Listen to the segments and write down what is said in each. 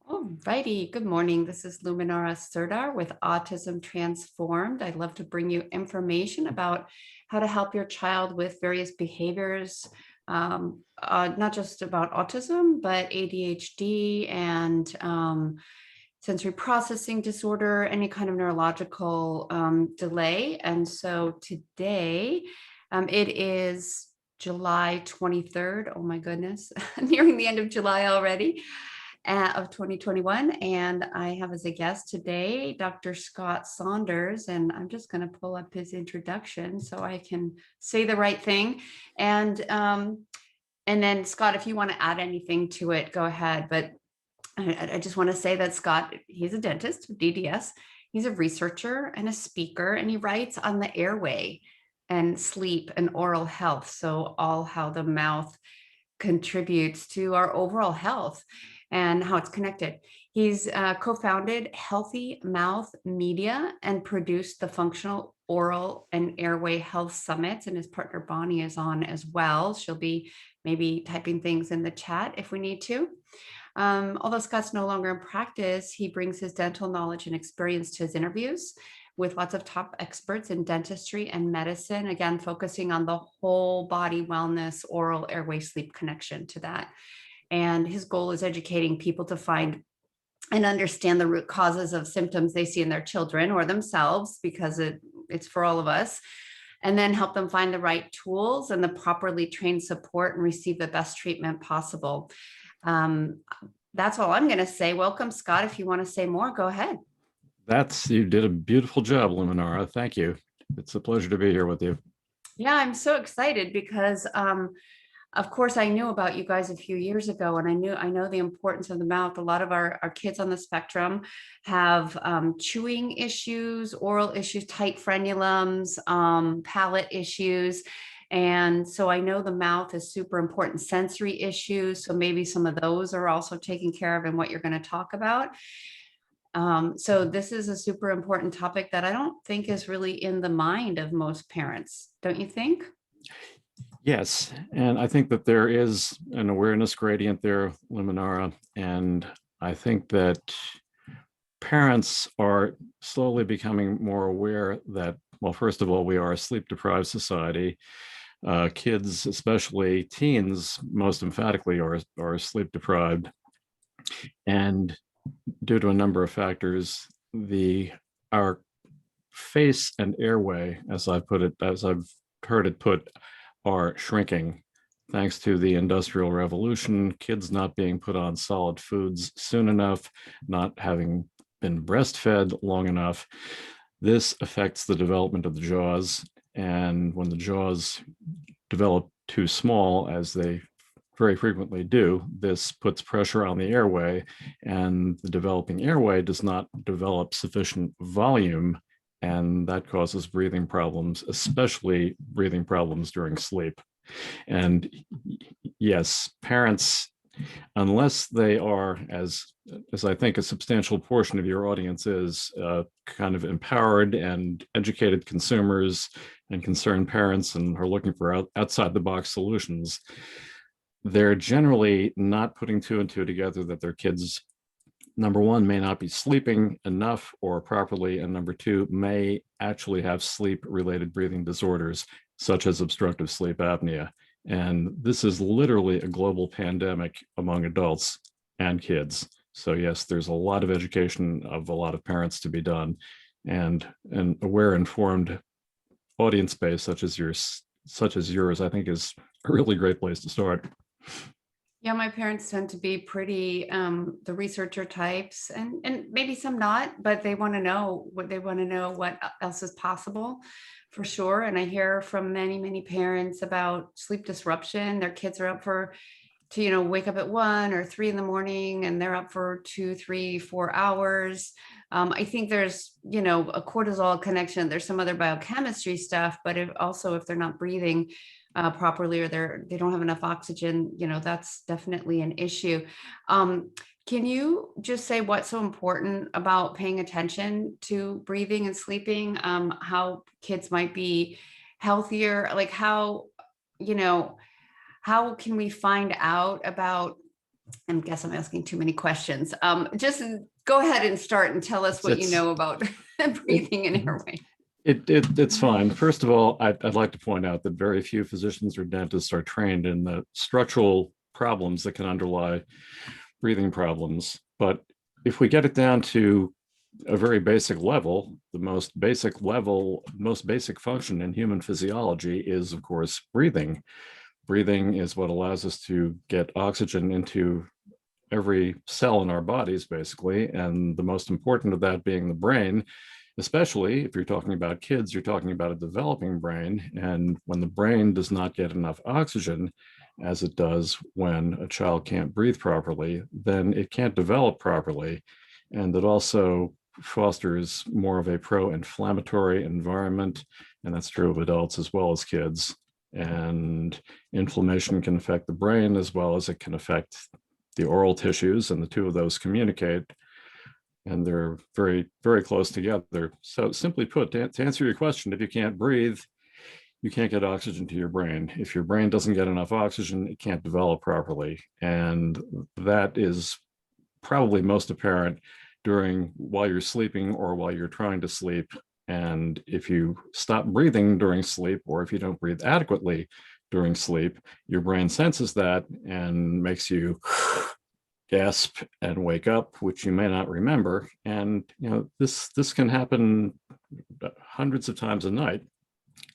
Alrighty, good morning. This is Luminara Serdar with Autism Transformed. I'd love to bring you information about how to help your child with various behaviors, not just about autism, but ADHD and sensory processing disorder, any kind of neurological delay. And so today it is July 23rd. Oh my goodness, nearing the end of July already of 2021. And I have as a guest today, Dr. Scott Saunders, and I'm just going to pull up his introduction so I can say the right thing. And then Scott, if you want to add anything to it, go ahead. But I just want to say that Scott, he's a dentist, DDS. He's a researcher and a speaker, and he writes on the airway and sleep and oral health. So all how the mouth contributes to our overall health and how it's connected. He's co-founded Healthy Mouth Media and produced the Functional Oral and Airway Health Summits. And his partner Bonnie is on as well. She'll be maybe typing things in the chat if we need to. Although Scott's no longer in practice, he brings his dental knowledge and experience to his interviews with lots of top experts in dentistry and medicine, again, focusing on the whole body wellness, oral, airway, sleep connection to that. And his goal is educating people to find and understand the root causes of symptoms they see in their children or themselves, because it's for all of us, and then help them find the right tools and the properly trained support and receive the best treatment possible. That's all I'm going to say. Welcome, Scott. If you want to say more, go ahead. You did a beautiful job, Luminara. Thank you. It's a pleasure to be here with you. Yeah, I'm so excited because, of course, I knew about you guys a few years ago, and I know the importance of the mouth. A lot of our kids on the spectrum have chewing issues, oral issues, tight frenulums, palate issues. And so I know the mouth is super important, sensory issues. So maybe some of those are also taken care of in what you're going to talk about. So this is a super important topic that I don't think is really in the mind of most parents. Don't you think? Yes, and I think that there is an awareness gradient there, Luminara, and I think that parents are slowly becoming more aware that, well, first of all, we are a sleep-deprived society. Kids, especially teens, most emphatically are sleep-deprived. And due to a number of factors, our face and airway, as I've heard it put, are shrinking thanks to the Industrial Revolution, kids not being put on solid foods soon enough, not having been breastfed long enough. This affects the development of the jaws, and when the jaws develop too small, as they very frequently do, this puts pressure on the airway, and the developing airway does not develop sufficient volume, and that causes breathing problems, especially breathing problems during sleep. And yes, parents, unless they are, as I think a substantial portion of your audience is, kind of empowered and educated consumers and concerned parents and are looking for outside the box solutions, they're generally not putting two and two together that their kids, number one, may not be sleeping enough or properly, and number two, may actually have sleep-related breathing disorders, such as obstructive sleep apnea. And this is literally a global pandemic among adults and kids. So yes, there's a lot of education of a lot of parents to be done, and an aware, informed audience base such as yours, I think is a really great place to start. Yeah, my parents tend to be pretty the researcher types, and maybe some not, but they want to know what else is possible for sure. And I hear from many parents about sleep disruption. Their kids are up to wake up at 1 or 3 in the morning, and they're up for 2, 3, 4 hours. I think there's a cortisol connection. There's some other biochemistry stuff, but if they're not breathing properly, or they don't have enough oxygen, that's definitely an issue. Can you just say what's so important about paying attention to breathing and sleeping? How kids might be healthier, like how can we find out about I guess I'm asking too many questions. Just go ahead and start and tell us what you know about breathing and airway. It's fine. First of all, I'd like to point out that very few physicians or dentists are trained in the structural problems that can underlie breathing problems. But if we get it down to a very basic level, the most basic function in human physiology is, of course, breathing. Breathing is what allows us to get oxygen into every cell in our bodies, basically. And the most important of that being the brain, especially if you're talking about kids, you're talking about a developing brain. And when the brain does not get enough oxygen, as it does when a child can't breathe properly, then it can't develop properly. And it also fosters more of a pro-inflammatory environment. And that's true of adults as well as kids. And inflammation can affect the brain as well as it can affect the oral tissues, and the two of those communicate, and they're very, very close together. So simply put, to answer your question, if you can't breathe, you can't get oxygen to your brain. If your brain doesn't get enough oxygen, it can't develop properly. And that is probably most apparent while you're sleeping or while you're trying to sleep. And if you stop breathing during sleep, or if you don't breathe adequately during sleep, your brain senses that and makes you gasp and wake up, which you may not remember. And this can happen hundreds of times a night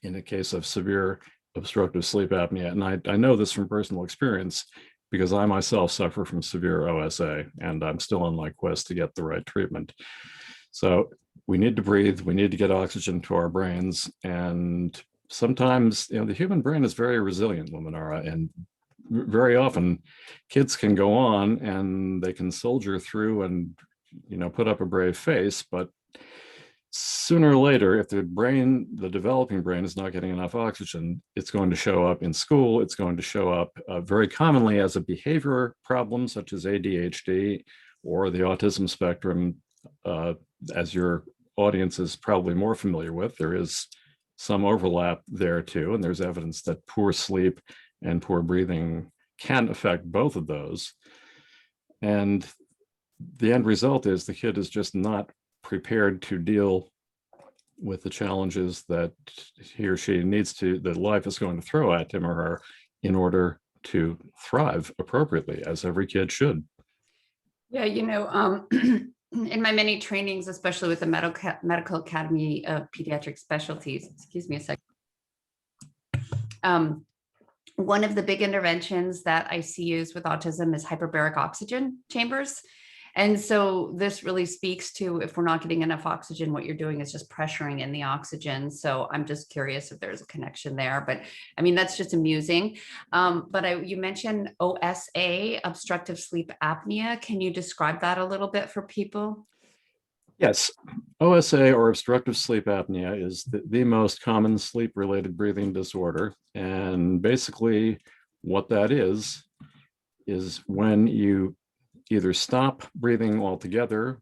in a case of severe obstructive sleep apnea. And I know this from personal experience because I myself suffer from severe OSA, and I'm still on my quest to get the right treatment. So we need to breathe, we need to get oxygen to our brains. And sometimes, the human brain is very resilient, Luminara, and very often kids can go on and they can soldier through and, put up a brave face, but sooner or later, if the developing brain is not getting enough oxygen, it's going to show up in school. It's going to show up very commonly as a behavior problem, such as ADHD or the autism spectrum, as your audience is probably more familiar with. There is some overlap there too, and there's evidence that poor sleep and poor breathing can affect both of those. And the end result is the kid is just not prepared to deal with the challenges that he or she that life is going to throw at him or her in order to thrive appropriately, as every kid should. Yeah, in my many trainings, especially with the Medical Academy of Pediatric Specialties, excuse me a second. One of the big interventions that I see used with autism is hyperbaric oxygen chambers. And so this really speaks to, if we're not getting enough oxygen, what you're doing is just pressuring in the oxygen. So I'm just curious if there's a connection there, but I mean, that's just amusing. But you mentioned OSA, obstructive sleep apnea. Can you describe that a little bit for people? Yes, OSA, or obstructive sleep apnea, is the most common sleep-related breathing disorder. And basically what that is when you either stop breathing altogether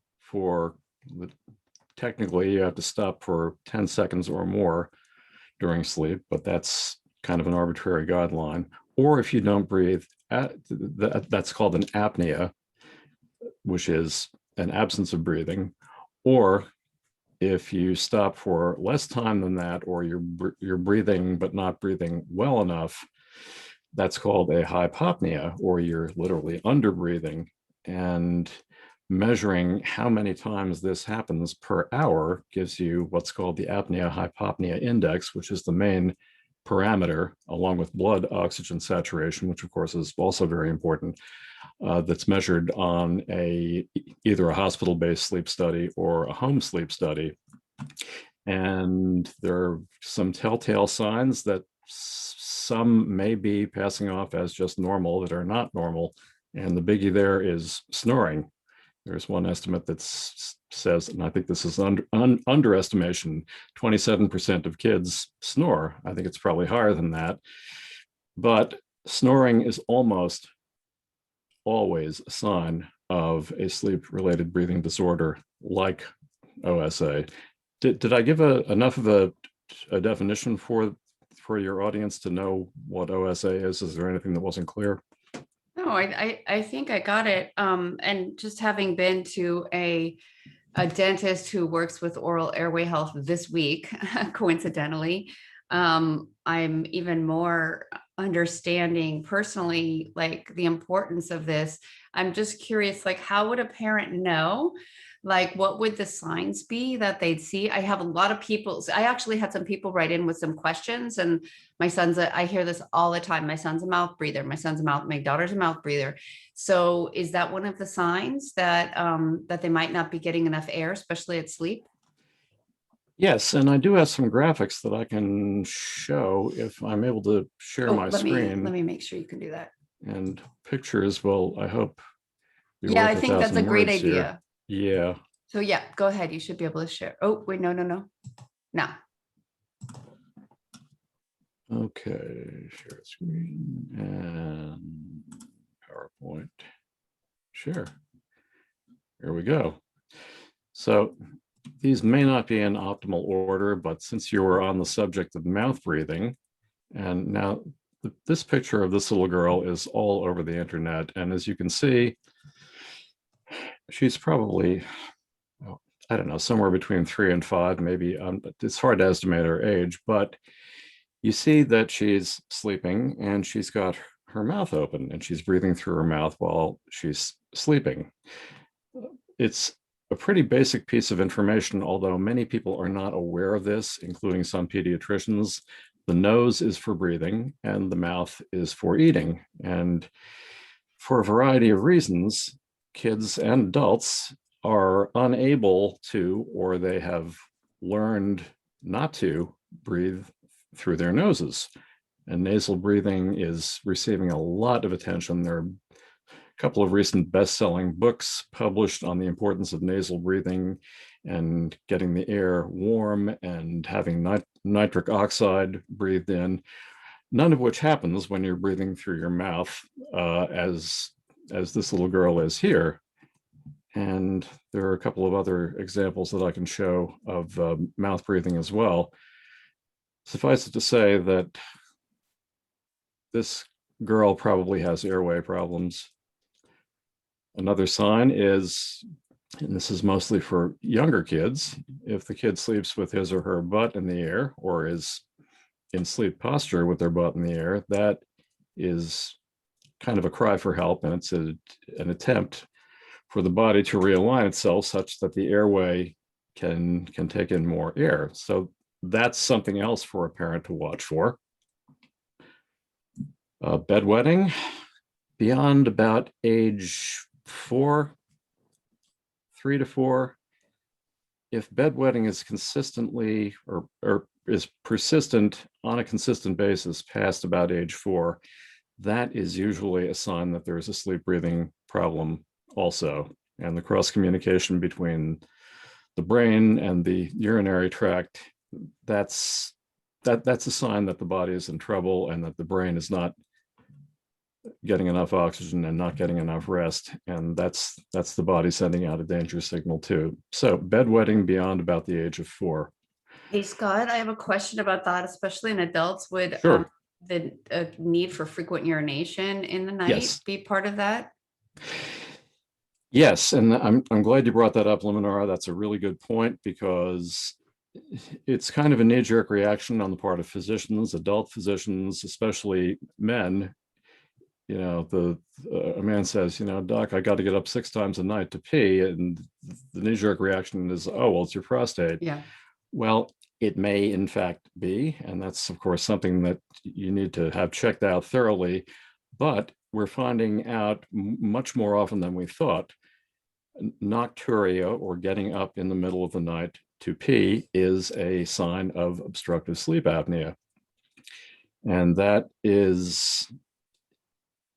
technically you have to stop for 10 seconds or more during sleep, but that's kind of an arbitrary guideline. Or if you don't breathe, that's called an apnea, which is an absence of breathing. Or if you stop for less time than that, or you're breathing but not breathing well enough, that's called a hypopnea, or you're literally under breathing. And measuring how many times this happens per hour gives you what's called the apnea-hypopnea index, which is the main parameter, along with blood oxygen saturation, which of course is also very important, that's measured on either a hospital-based sleep study or a home sleep study. And there are some telltale signs that some may be passing off as just normal that are not normal. And the biggie there is snoring. There's one estimate that says, and I think this is underestimation, 27% of kids snore. I think it's probably higher than that. But snoring is almost always a sign of a sleep-related breathing disorder like OSA. Did I give enough of a definition for your audience to know what OSA is? Is there anything that wasn't clear? No, No, I think I got it. And just having been to a dentist who works with oral airway health this week, coincidentally, I'm even more understanding personally, like the importance of this. I'm just curious, like, how would a parent know? Like, what would the signs be that they'd see? I have a lot of people. I actually had some people write in with some questions, and I hear this all the time. My son's a mouth breather. My daughter's a mouth breather. So is that one of the signs that that they might not be getting enough air, especially at sleep? Yes, and I do have some graphics that I can show if I'm able to share Oh, my let screen, me make sure you can do that. and pictures will, I hope, be Yeah, I worth a think that's a thousand great words here. idea. Yeah. So yeah, go ahead. You should be able to share. Oh, wait, no. Now. Okay, share screen and PowerPoint. Share. Here we go. So these may not be in optimal order, but since you were on the subject of mouth breathing, and now this picture of this little girl is all over the internet. And as you can see, she's probably, oh, I don't know, somewhere between 3 and 5, maybe. It's hard to estimate her age, but you see that she's sleeping and she's got her mouth open and she's breathing through her mouth while she's sleeping. It's a pretty basic piece of information, although many people are not aware of this, including some pediatricians. The nose is for breathing and the mouth is for eating. And for a variety of reasons, kids and adults are unable to, or they have learned not to breathe through their noses. And nasal breathing is receiving a lot of attention. There are a couple of recent best-selling books published on the importance of nasal breathing and getting the air warm and having nitric oxide breathed in, none of which happens when you're breathing through your mouth, as this little girl is here. And there are a couple of other examples that I can show of mouth breathing as well. Suffice it to say that this girl probably has airway problems. Another sign is, and this is mostly for younger kids, if the kid sleeps with his or her butt in the air or is in sleep posture with their butt in the air, that is kind of a cry for help, and it's an attempt for the body to realign itself such that the airway can take in more air. So that's something else for a parent to watch for. Bedwetting beyond about age 4, 3 to 4. If bedwetting is consistently or is persistent on a consistent basis past about age 4, that is usually a sign that there is a sleep breathing problem also. And the cross communication between the brain and the urinary tract, that's a sign that the body is in trouble and that the brain is not getting enough oxygen and not getting enough rest. And that's the body sending out a danger signal too. So bedwetting beyond about the age of 4. Hey, Scott, I have a question about that, especially in adults. Would Sure. the need for frequent urination in the night Yes. be part of that? Yes, and I'm glad you brought that up, Luminara. That's a really good point, because it's kind of a knee-jerk reaction on the part of physicians, adult physicians, especially men. You know, a man says, "Doc, I got to get up 6 times a night to pee," and the knee-jerk reaction is, "Oh, well, it's your prostate." Yeah. Well, it may in fact be, and that's of course something that you need to have checked out thoroughly. But we're finding out much more often than we thought, nocturia, or getting up in the middle of the night to pee, is a sign of obstructive sleep apnea. And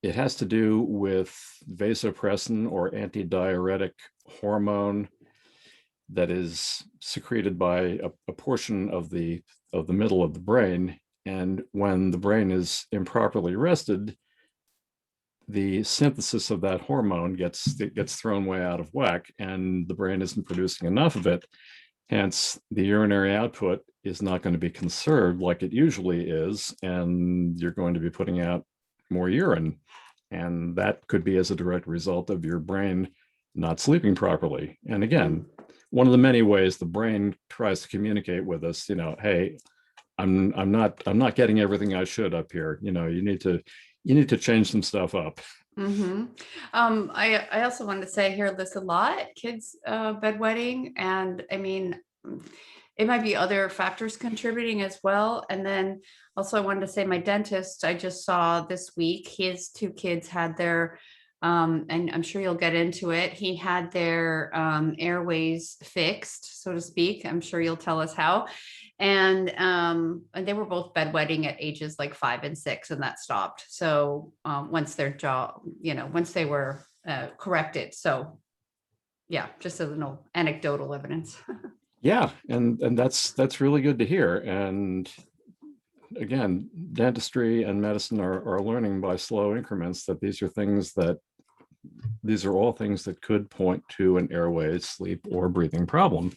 it has to do with vasopressin, or antidiuretic hormone, that is secreted by a portion of the middle of the brain. And when the brain is improperly rested, the synthesis of that hormone gets thrown way out of whack, and the brain isn't producing enough of it. Hence, the urinary output is not going to be conserved like it usually is, and you're going to be putting out more urine. And that could be as a direct result of your brain not sleeping properly. And again, one of the many ways the brain tries to communicate with us, hey, I'm not getting everything I should up here. You need to change some stuff up. Mm-hmm. I also wanted to say I hear this a lot, kids bedwetting, and I mean, it might be other factors contributing as well. And then also I wanted to say my dentist I just saw this week, his two kids had their and I'm sure you'll get into it. He had their airways fixed, so to speak. I'm sure you'll tell us how. And they were both bedwetting at ages like 5 and 6, and that stopped. So once their jaw, once they were corrected. So yeah, just a little anecdotal evidence. Yeah, and that's really good to hear. And again, dentistry and medicine are learning by slow increments that these are all things that could point to an airway, sleep, or breathing problem.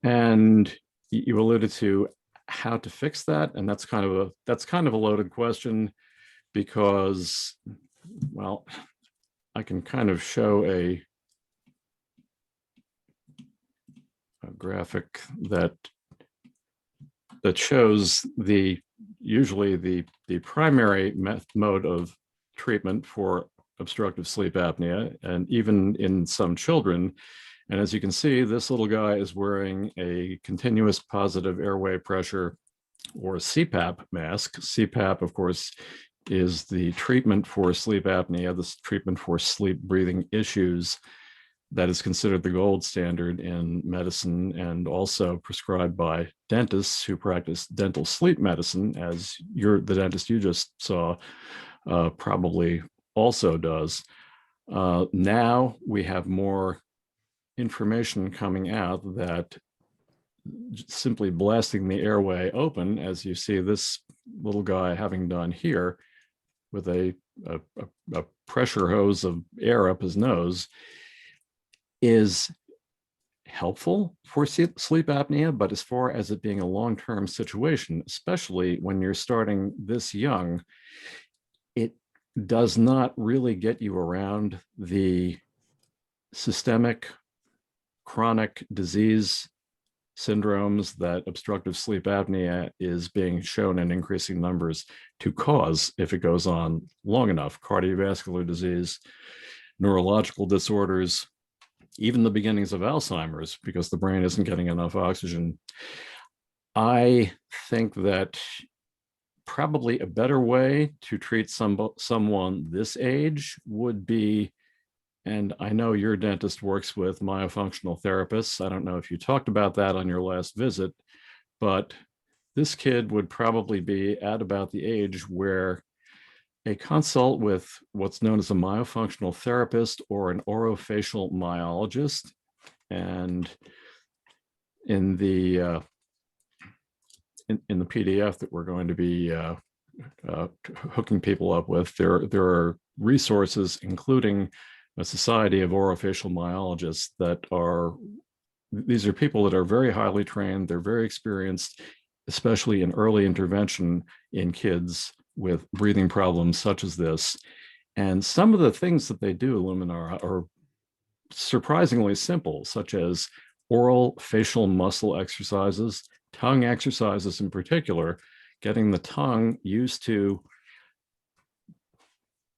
And you alluded to how to fix that, and that's kind of a loaded question, because, well, I can kind of show a graphic that shows usually the primary mode of treatment for obstructive sleep apnea, and even in some children. And as you can see, this little guy is wearing a continuous positive airway pressure, or CPAP mask. CPAP, of course, is the treatment for sleep apnea, this treatment for sleep breathing issues that is considered the gold standard in medicine, and also prescribed by dentists who practice dental sleep medicine, as the dentist you just saw probably also does. Now we have more information coming out that simply blasting the airway open, as you see this little guy having done here, with a pressure hose of air up his nose, is helpful for sleep apnea. But as far as it being a long-term situation, especially when you're starting this young, it does not really get you around the systemic chronic disease syndromes that obstructive sleep apnea is being shown in increasing numbers to cause if it goes on long enough. Cardiovascular disease, neurological disorders, even the beginnings of Alzheimer's, because the brain isn't getting enough oxygen. I think that probably a better way to treat someone this age would be, and I know your dentist works with myofunctional therapists. I don't know if you talked about that on your last visit, but this kid would probably be at about the age where a consult with what's known as a myofunctional therapist or an orofacial myologist. And in the in the PDF that we're going to be hooking people up with, there are resources, including a society of orofacial myologists these are people that are very highly trained, they're very experienced, especially in early intervention in kids with breathing problems such as this. And some of the things that they do, Luminara, are surprisingly simple, such as oral facial muscle exercises, tongue exercises in particular, getting the tongue used to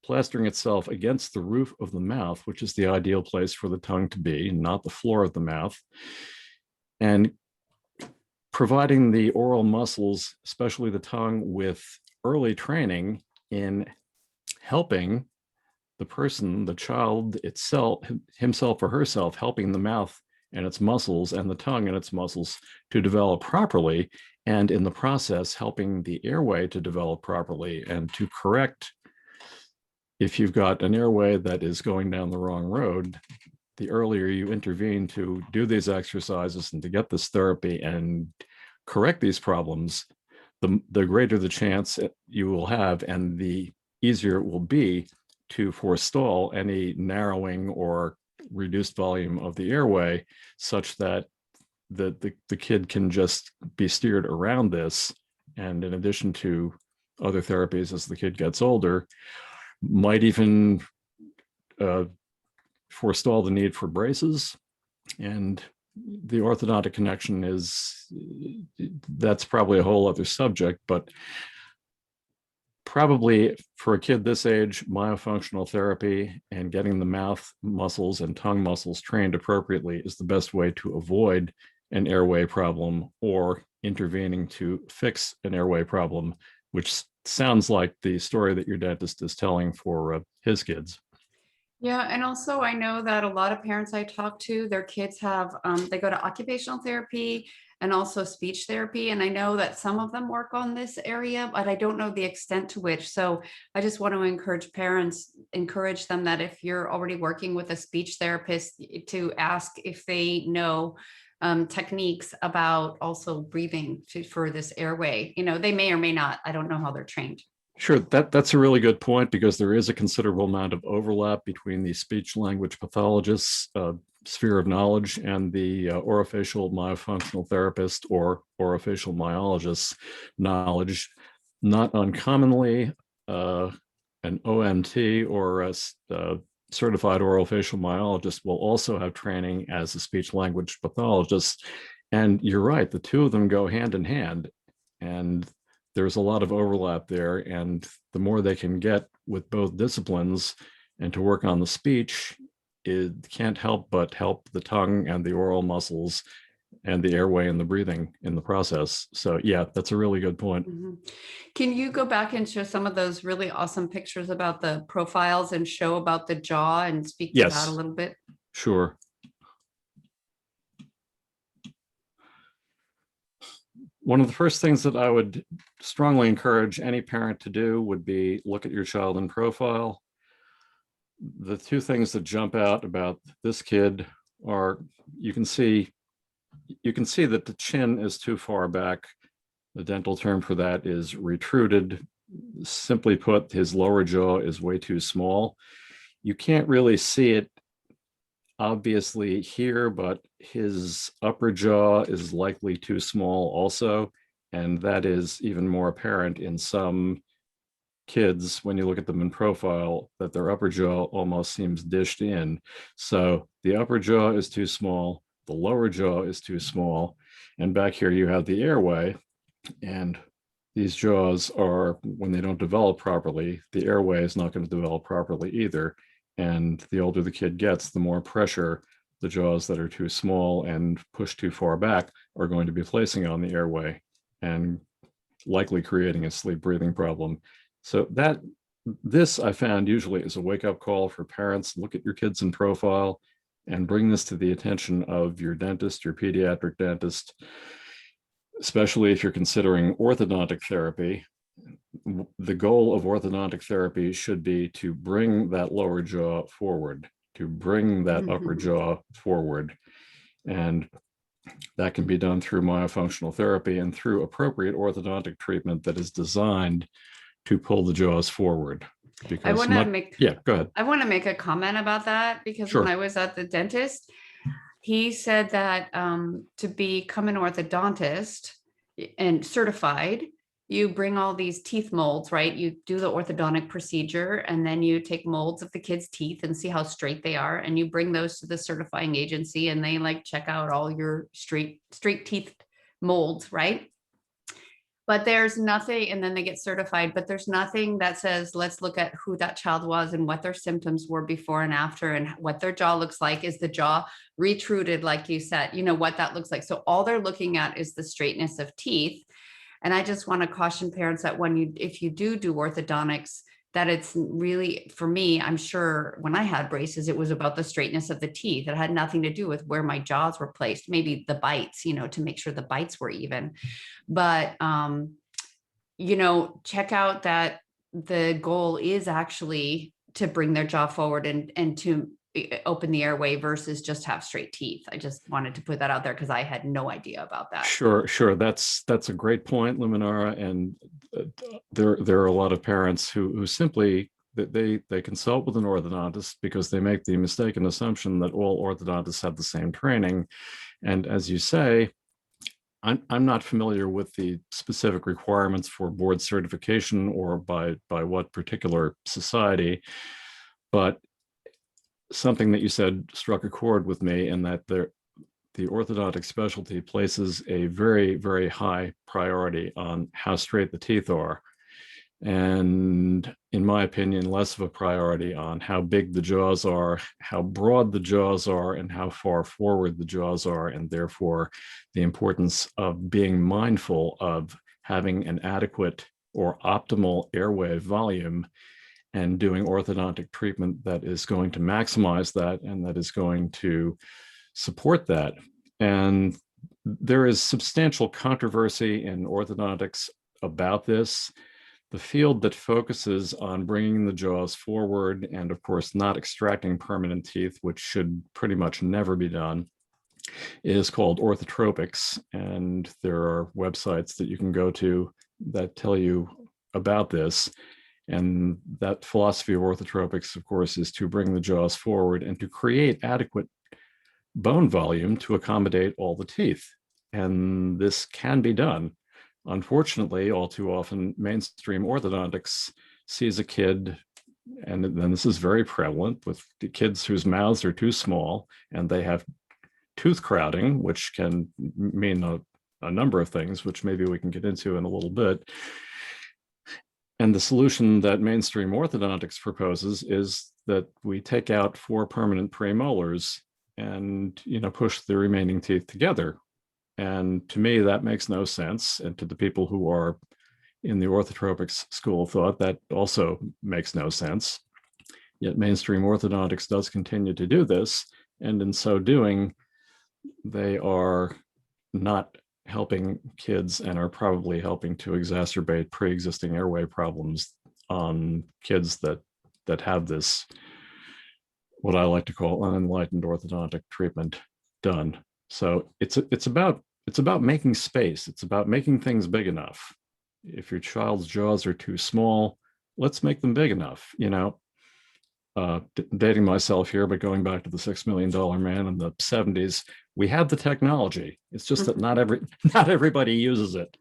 plastering itself against the roof of the mouth, which is the ideal place for the tongue to be, not the floor of the mouth, and providing the oral muscles, especially the tongue, with early training in helping the person, the child itself, himself or herself, helping the mouth and its muscles and the tongue and its muscles to develop properly, and in the process helping the airway to develop properly and to correct if you've got an airway that is going down the wrong road. The earlier you intervene to do these exercises and to get this therapy and correct these problems, the greater the chance you will have, and the easier it will be to forestall any narrowing or reduced volume of the airway, such that the kid can just be steered around this. And in addition to other therapies as the kid gets older, might even forestall the need for braces. And the orthodontic connection that's probably a whole other subject, but probably for a kid this age, myofunctional therapy and getting the mouth muscles and tongue muscles trained appropriately is the best way to avoid an airway problem or intervening to fix an airway problem, which sounds like the story that your dentist is telling for his kids. Yeah, and also I know that a lot of parents I talk to, their kids have, they go to occupational therapy and also speech therapy. And I know that some of them work on this area, but I don't know the extent to which. So I just want to encourage parents, encourage them that if you're already working with a speech therapist, to ask if they know techniques about also breathing for this airway. They may or may not. I don't know how they're trained. Sure, that's a really good point, because there is a considerable amount of overlap between the speech language pathologists' sphere of knowledge and the orofacial myofunctional therapist or orofacial myologist's knowledge. Not uncommonly, an OMT or a certified orofacial myologist will also have training as a speech language pathologist. And you're right, the two of them go hand in hand. And there's a lot of overlap there, and the more they can get with both disciplines and to work on the speech, it can't help but help the tongue and the oral muscles and the airway and the breathing in the process. So yeah, that's a really good point. Mm-hmm. Can you go back and show some of those really awesome pictures about the profiles and show about the jaw and speak to that a little bit? Sure. One of the first things that I would strongly encourage any parent to do would be look at your child in profile. The two things that jump out about this kid are you can see that the chin is too far back. The dental term for that is retruded. Simply put, his lower jaw is way too small. You can't really see it obviously here, but his upper jaw is likely too small also. And that is even more apparent in some kids when you look at them in profile, that their upper jaw almost seems dished in. So the upper jaw is too small, the lower jaw is too small. And back here you have the airway. And these jaws are, when they don't develop properly, the airway is not going to develop properly either. And the older the kid gets, the more pressure the jaws that are too small and pushed too far back are going to be placing on the airway and likely creating a sleep breathing problem. So this I found usually is a wake-up call for parents. Look at your kids in profile and bring this to the attention of your dentist, your pediatric dentist, especially if you're considering orthodontic therapy. The goal of orthodontic therapy should be to bring that lower jaw forward, to bring that upper jaw forward. And that can be done through myofunctional therapy and through appropriate orthodontic treatment that is designed to pull the jaws forward. Because go ahead. I want to make a comment about that, because when I was at the dentist, he said that to become an orthodontist and certified, you bring all these teeth molds, right? You do the orthodontic procedure, and then you take molds of the kids' teeth and see how straight they are. And you bring those to the certifying agency, and they check out all your straight teeth molds, right? But there's nothing, and then they get certified, but there's nothing that says, let's look at who that child was and what their symptoms were before and after and what their jaw looks like. Is the jaw retruded, like you said, what that looks like. So all they're looking at is the straightness of teeth. And I just want to caution parents that if you do orthodontics, that it's really, for me, I'm sure when I had braces, it was about the straightness of the teeth. It had nothing to do with where my jaws were placed, maybe the bites, to make sure the bites were even. But, check out that the goal is actually to bring their jaw forward and to open the airway versus just have straight teeth. I just wanted to put that out there because I had no idea about that. Sure. That's a great point, Luminara. And there are a lot of parents who simply they consult with an orthodontist because they make the mistaken assumption that all orthodontists have the same training. And as you say, I'm not familiar with the specific requirements for board certification or by what particular society, but something that you said struck a chord with me, in that the orthodontic specialty places a very, very high priority on how straight the teeth are. And in my opinion, less of a priority on how big the jaws are, how broad the jaws are, and how far forward the jaws are, and therefore the importance of being mindful of having an adequate or optimal airway volume and doing orthodontic treatment that is going to maximize that and that is going to support that. And there is substantial controversy in orthodontics about this. The field that focuses on bringing the jaws forward and, of course, not extracting permanent teeth, which should pretty much never be done, is called Orthotropics. And there are websites that you can go to that tell you about this. And that philosophy of orthotropics, of course, is to bring the jaws forward and to create adequate bone volume to accommodate all the teeth. And this can be done. Unfortunately, all too often, mainstream orthodontics sees a kid, and then this is very prevalent with the kids whose mouths are too small and they have tooth crowding, which can mean a number of things, which maybe we can get into in a little bit. And the solution that mainstream orthodontics proposes is that we take out 4 permanent premolars and, push the remaining teeth together. And to me, that makes no sense. And to the people who are in the orthotropics school of thought, that also makes no sense. Yet mainstream orthodontics does continue to do this. And in so doing, they are not helping kids and are probably helping to exacerbate pre-existing airway problems on kids that have this, what I like to call unenlightened orthodontic treatment done. So it's about making space. It's about making things big enough. If your child's jaws are too small, let's make them big enough. Dating myself here, but going back to the $6 million man in the 70s, we have the technology. It's just that not everybody uses it,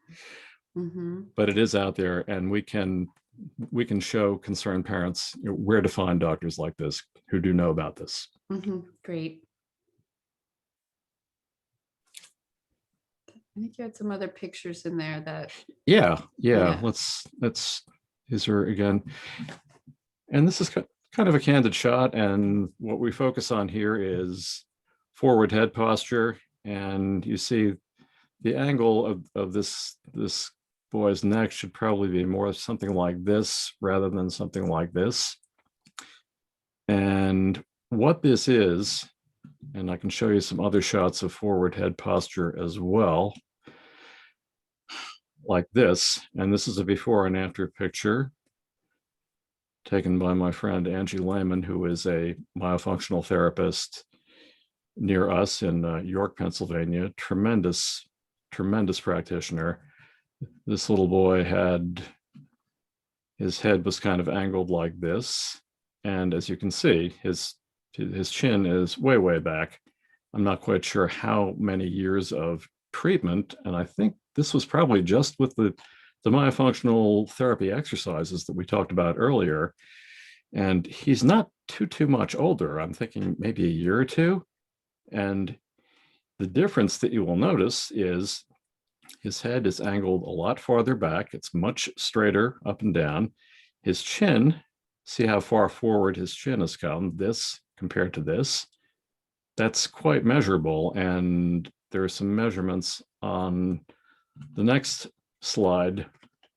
but it is out there, and we can show concerned parents where to find doctors like this who do know about this. Great. I think you had some other pictures in there that. Yeah. Let's is there again, and this is kind of a candid shot, and what we focus on here is forward head posture, and you see the angle of this boy's neck should probably be more something like this rather than something like this. And what this is, and I can show you some other shots of forward head posture as well, like this. And this is a before and after picture taken by my friend Angie Lehman, who is a myofunctional therapist near us in York, Pennsylvania. Tremendous practitioner. This little boy his head was kind of angled like this. And as you can see, his chin is way, way back. I'm not quite sure how many years of treatment. And I think this was probably just with the myofunctional therapy exercises that we talked about earlier. And he's not too much older. I'm thinking maybe a year or two. And the difference that you will notice is his head is angled a lot farther back. It's much straighter up and down. His chin, see how far forward his chin has come, this compared to this. That's quite measurable. And there are some measurements on the next slide,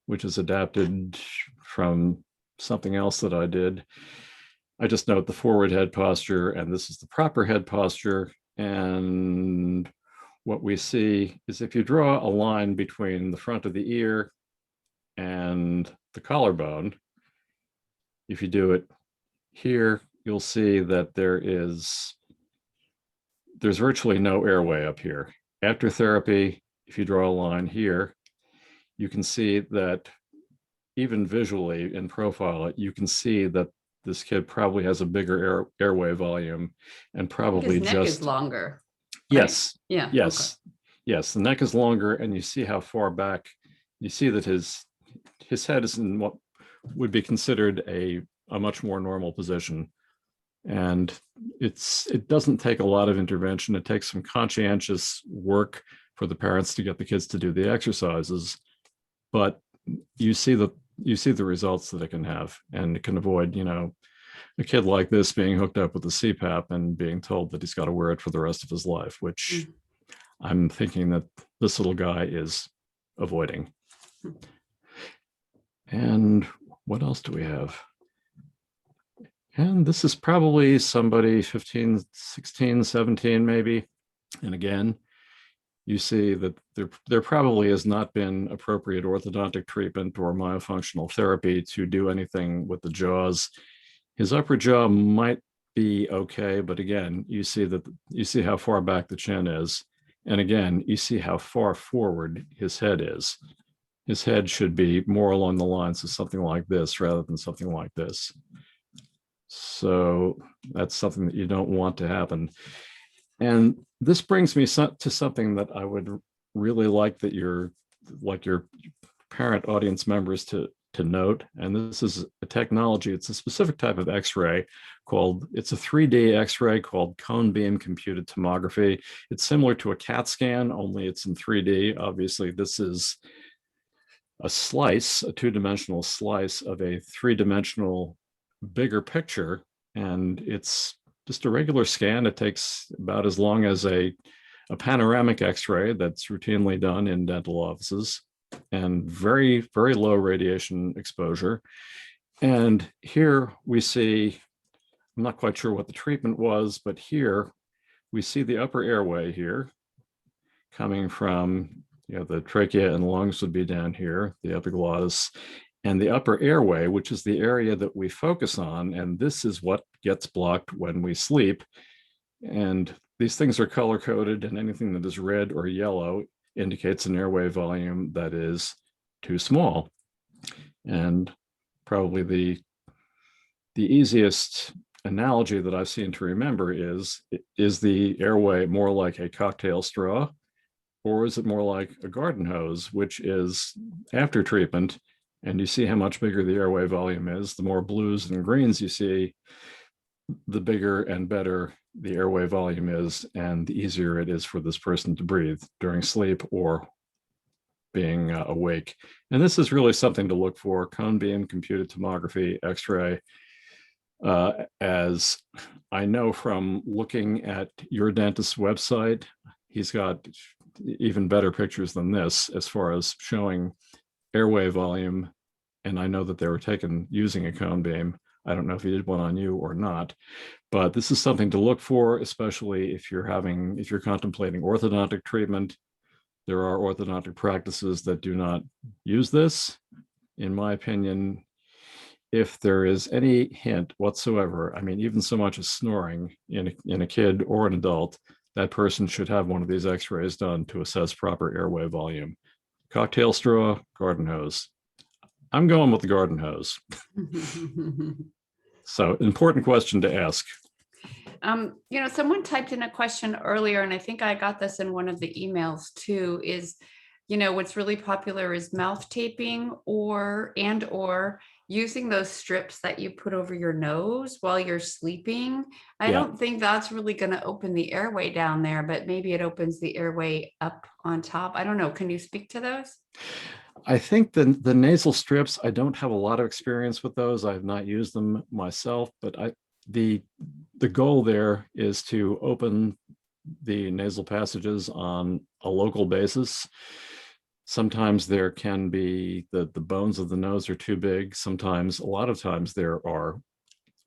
which is adapted from something else that I did. I just note the forward head posture, and this is the proper head posture. And what we see is if you draw a line between the front of the ear and the collarbone, if you do it here, you'll see that there's virtually no airway up here. After therapy, if you draw a line here, you can see that even visually in profile, you can see that this kid probably has a bigger airway volume and probably his neck is longer. Yes. Right? Yeah. Yes. Okay. yes, the neck is longer, and you see how far back. You see that his head is in what would be considered a much more normal position. And it doesn't take a lot of intervention. It takes some conscientious work for the parents to get the kids to do the exercises, but you see the results that it can have, and it can avoid, a kid like this being hooked up with the CPAP and being told that he's got to wear it for the rest of his life, which I'm thinking that this little guy is avoiding. And what else do we have? And this is probably somebody 15, 16, 17, maybe. And again, you see that there probably has not been appropriate orthodontic treatment or myofunctional therapy to do anything with the jaws. His upper jaw might be okay, but again, you see how far back the chin is. And again, you see how far forward his head is. His head should be more along the lines of something like this rather than something like this. So that's something that you don't want to happen. And this brings me to something that I would really like your parent audience members to note. And this is a technology. It's a specific type of X-ray it's a 3D X-ray called cone beam computed tomography. It's similar to a CAT scan, only it's in 3D. Obviously, this is a two-dimensional slice of a three-dimensional bigger picture, and it's just a regular scan. It takes about as long as a panoramic X-ray that's routinely done in dental offices, and very, very low radiation exposure. And here we see, I'm not quite sure what the treatment was, but here we see the upper airway here coming from, the trachea and lungs would be down here, the epiglottis, and the upper airway, which is the area that we focus on. And this is what gets blocked when we sleep. And these things are color coded, and anything that is red or yellow indicates an airway volume that is too small. And probably the easiest analogy that I've seen to remember is the airway more like a cocktail straw, or is it more like a garden hose, which is after treatment? And you see how much bigger the airway volume is. The more blues and greens you see, the bigger and better the airway volume is, and the easier it is for this person to breathe during sleep or being awake. And this is really something to look for: cone beam computed tomography, X-ray. As I know from looking at your dentist's website, he's got even better pictures than this as far as showing airway volume. And I know that they were taken using a cone beam. I don't know if he did one on you or not, but this is something to look for, especially if you're contemplating orthodontic treatment. There are orthodontic practices that do not use this. In my opinion, if there is any hint whatsoever, I mean, even so much as snoring in a kid or an adult, that person should have one of these X-rays done to assess proper airway volume. Cocktail straw, garden hose. I'm going with the garden hose. So, important question to ask. Someone typed in a question earlier, and I think I got this in one of the emails too, is, what's really popular is mouth taping or using those strips that you put over your nose while you're sleeping. I don't think that's really going to open the airway down there, but maybe it opens the airway up on top. I don't know. Can you speak to those? I think the nasal strips, I don't have a lot of experience with those. I have not used them myself, but the goal there is to open the nasal passages on a local basis. Sometimes there can be the bones of the nose are too big. Sometimes, a lot of times, there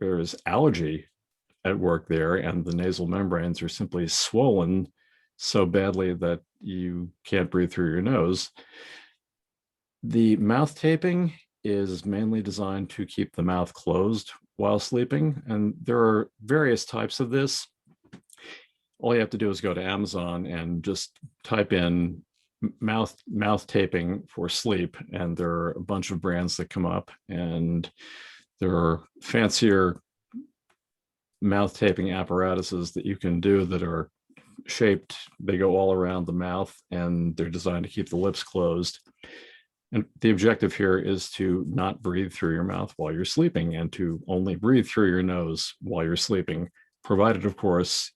is allergy at work there, and the nasal membranes are simply swollen so badly that you can't breathe through your nose. The mouth taping is mainly designed to keep the mouth closed while sleeping, and there are various types of this. All you have to do is go to Amazon and just type in mouth taping for sleep, and there are a bunch of brands that come up, and there are fancier mouth taping apparatuses that you can do that are shaped, they go all around the mouth, and they're designed to keep the lips closed. And the objective here is to not breathe through your mouth while you're sleeping, and to only breathe through your nose while you're sleeping, provided, of course,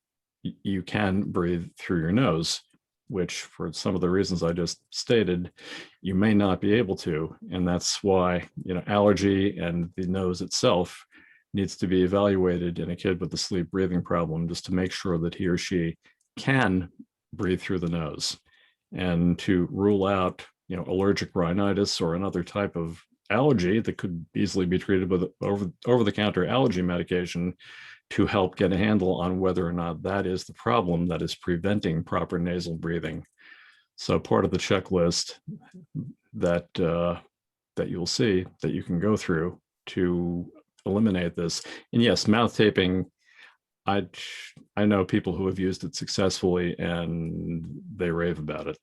you can breathe through your nose, which, for some of the reasons I just stated, you may not be able to. And that's why, allergy and the nose itself needs to be evaluated in a kid with a sleep breathing problem, just to make sure that he or she can breathe through the nose, and to rule out allergic rhinitis or another type of allergy that could easily be treated with over-the-counter allergy medication, to help get a handle on whether or not that is the problem that is preventing proper nasal breathing. So part of the checklist that you'll see that you can go through to eliminate this. And yes, mouth taping, I know people who have used it successfully and they rave about it.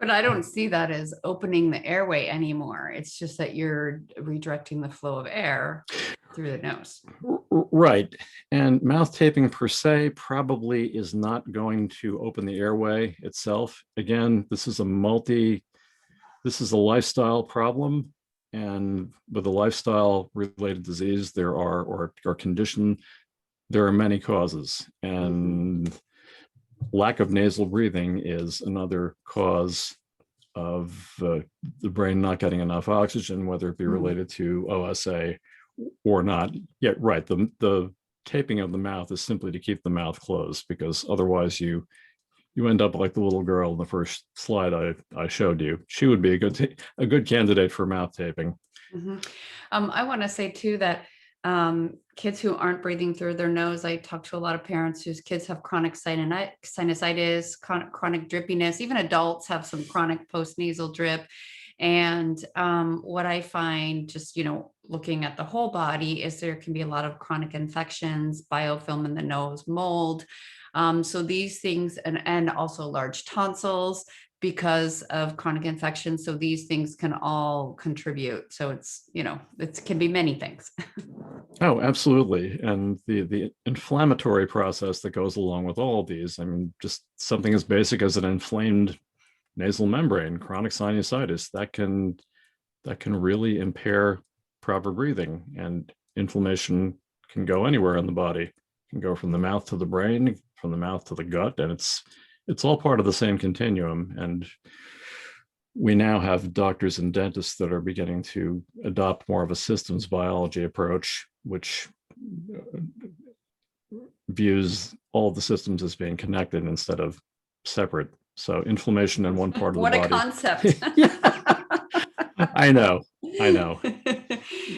But I don't see that as opening the airway anymore. It's just that you're redirecting the flow of air through the nose. Right. And mouth taping per se probably is not going to open the airway itself. Again, this is a lifestyle problem. And with a lifestyle related disease, or condition, there are many causes. And lack of nasal breathing is another cause of the brain not getting enough oxygen, whether it be related to OSA or not. Yeah, right. The taping of the mouth is simply to keep the mouth closed, because otherwise you end up like the little girl in the first slide I showed you. She would be a good candidate for mouth taping. I want to say too that kids who aren't breathing through their nose, I talk to a lot of parents whose kids have chronic sinusitis, chronic drippiness. Even adults have some chronic postnasal drip. And what I find, just looking at the whole body, is there can be a lot of chronic infections, biofilm in the nose, mold. So these things, and also large tonsils because of chronic infection. So these things can all contribute. So it can be many things. Oh, absolutely. And the inflammatory process that goes along with all of these, I mean, just something as basic as an inflamed nasal membrane, chronic sinusitis, that can really impair proper breathing. And inflammation can go anywhere in the body. It can go from the mouth to the brain, from the mouth to the gut, and it's all part of the same continuum. And we now have doctors and dentists that are beginning to adopt more of a systems biology approach, which views all of the systems as being connected instead of separate. So inflammation in one part of the body. What a concept. I know.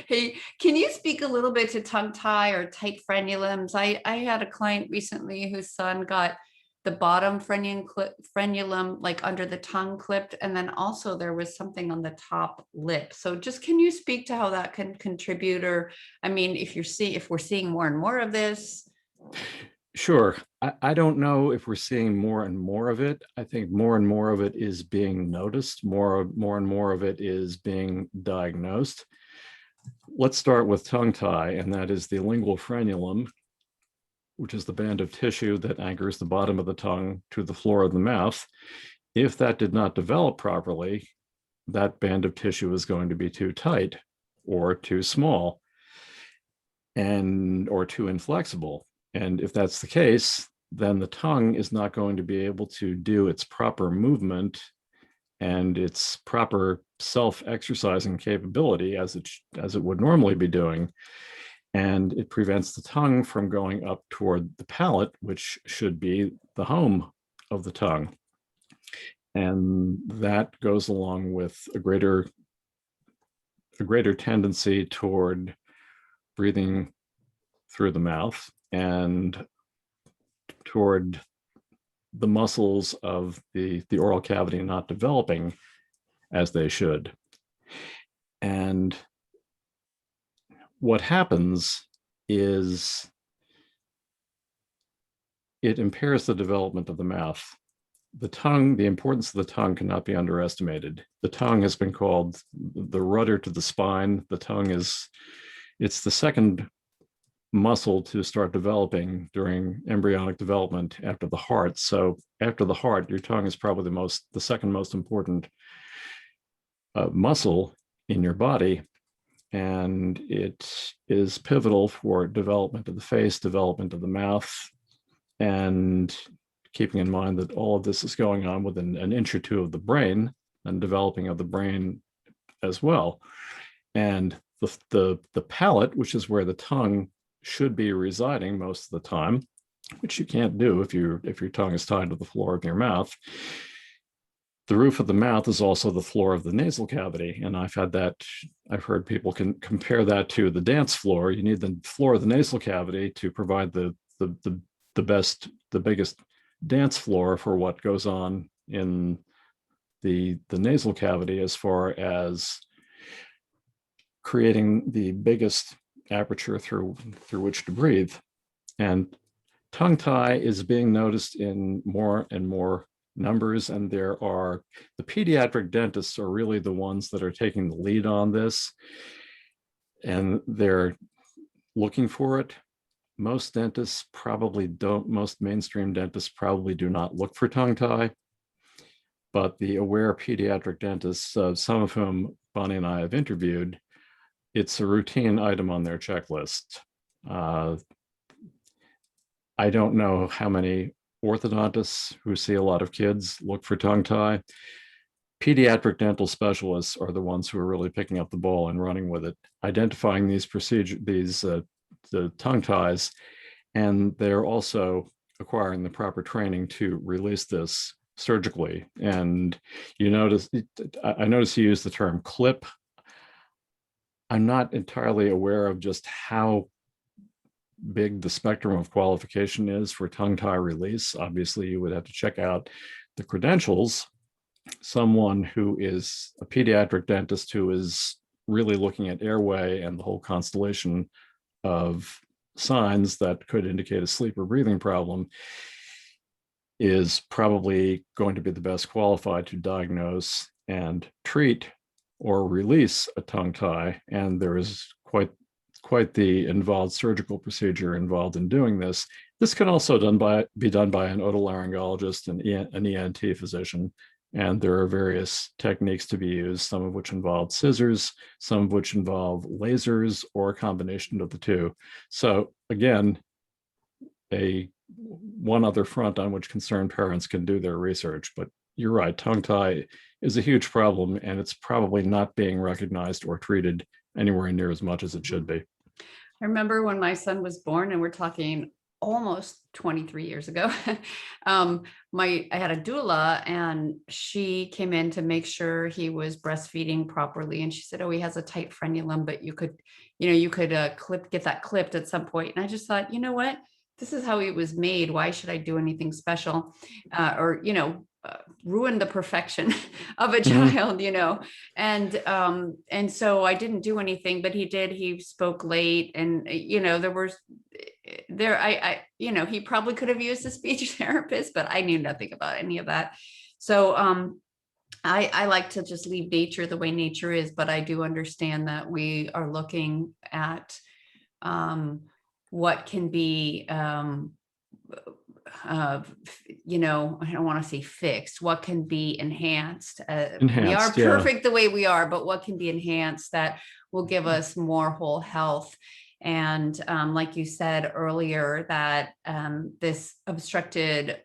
Hey, can you speak a little bit to tongue tie or tight frenulums? I had a client recently whose son got the bottom frenulum like under the tongue clipped, and then also there was something on the top lip. So just, can you speak to how that can contribute? Or, I mean, if we're seeing more and more of this? Sure. I don't know if we're seeing more and more of it. I think more and more of it is being noticed. More and more of it is being diagnosed. Let's start with tongue tie, and that is the lingual frenulum, which is the band of tissue that anchors the bottom of the tongue to the floor of the mouth. If that did not develop properly, that band of tissue is going to be too tight or too small or too inflexible. And if that's the case, then the tongue is not going to be able to do its proper movement and its proper self-exercising capability as it would normally be doing. And it prevents the tongue from going up toward the palate, which should be the home of the tongue. And that goes along with a greater tendency toward breathing through the mouth and toward the muscles of the oral cavity not developing as they should. And what happens is it impairs the development of the mouth. The tongue, the importance of the tongue cannot be underestimated. The tongue has been called the rudder to the spine. The tongue it's the second muscle to start developing during embryonic development after the heart. So after the heart, your tongue is probably the second most important muscle in your body. And it is pivotal for development of the face, development of the mouth, and keeping in mind that all of this is going on within an inch or two of the brain and developing of the brain as well. And the palate, which is where the tongue should be residing most of the time, which you can't do if your tongue is tied to the floor of your mouth. The roof of the mouth is also the floor of the nasal cavity. And I've heard people can compare that to the dance floor. You need the floor of the nasal cavity to provide the biggest dance floor for what goes on in the nasal cavity as far as creating the biggest aperture through which to breathe. And tongue tie is being noticed in more and more numbers, and the pediatric dentists are really the ones that are taking the lead on this, and they're looking for it. Most dentists probably don't, most mainstream dentists probably do not look for tongue tie, but the aware pediatric dentists, some of whom Bonnie and I have interviewed, it's a routine item on their checklist. I don't know how many orthodontists who see a lot of kids look for tongue tie. Pediatric dental specialists are the ones who are really picking up the ball and running with it, identifying these the tongue ties, and they're also acquiring the proper training to release this surgically. And I notice you use the term clip. I'm not entirely aware of just how big the spectrum of qualification is for tongue tie release. Obviously, you would have to check out the credentials. Someone who is a pediatric dentist who is really looking at airway and the whole constellation of signs that could indicate a sleep or breathing problem is probably going to be the best qualified to diagnose and treat or release a tongue tie. And there is quite the involved surgical procedure involved in doing this. This can also be done by an otolaryngologist and an ENT physician. And there are various techniques to be used, some of which involve scissors, some of which involve lasers, or a combination of the two. So again, one other front on which concerned parents can do their research. But you're right, tongue tie is a huge problem, and it's probably not being recognized or treated anywhere near as much as it should be. I remember when my son was born, and we're talking almost 23 years ago. I had a doula, and she came in to make sure he was breastfeeding properly. And she said, "Oh, he has a tight frenulum, but you could get that clipped at some point." And I just thought, you know what? This is how he was made. Why should I do anything special? Ruin the perfection of a child, and so I didn't do anything, but he spoke late, and he probably could have used a speech therapist, but I knew nothing about any of that. So I like to just leave nature the way nature is, but I do understand that we are looking at what can be I don't want to say fixed, what can be enhanced. We are perfect the way we are, but what can be enhanced that will give us more whole health. And like you said earlier, that this obstructed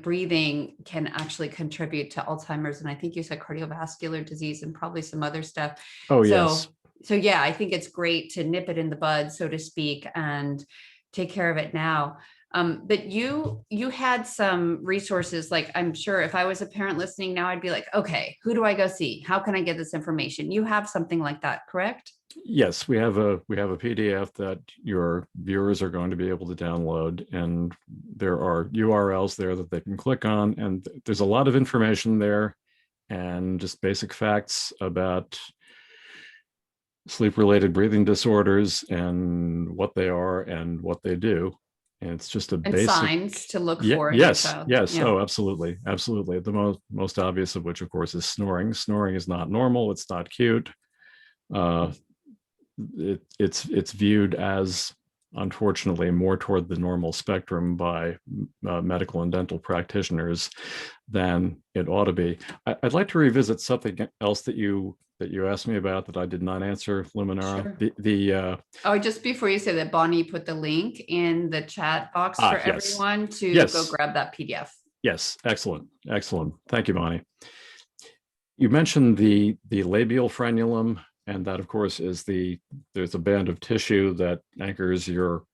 breathing can actually contribute to Alzheimer's. And I think you said cardiovascular disease and probably some other stuff. Oh, yes. So yeah, I think it's great to nip it in the bud, so to speak, and take care of it now. But you had some resources, like, I'm sure if I was a parent listening now, I'd be like, okay, who do I go see? How can I get this information? You have something like that, correct? Yes, we have a PDF that your viewers are going to be able to download, and there are URLs there that they can click on, and there's a lot of information there and just basic facts about sleep-related breathing disorders and what they are and what they do. And it's just a basic signs to look for. Yes. Yeah. Oh, absolutely. The most obvious of which, of course, is snoring. Snoring is not normal. It's not cute. it's viewed as, unfortunately, more toward the normal spectrum by medical and dental practitioners than it ought to be. I'd like to revisit something else that you asked me about that I did not answer, Luminara. Sure. The Oh, just before you say that, Bonnie put the link in the chat box for yes, everyone to go yes, grab that PDF. yes, excellent, excellent. Thank you, Bonnie. You mentioned the labial frenulum, and that, of course, is there's a band of tissue that anchors your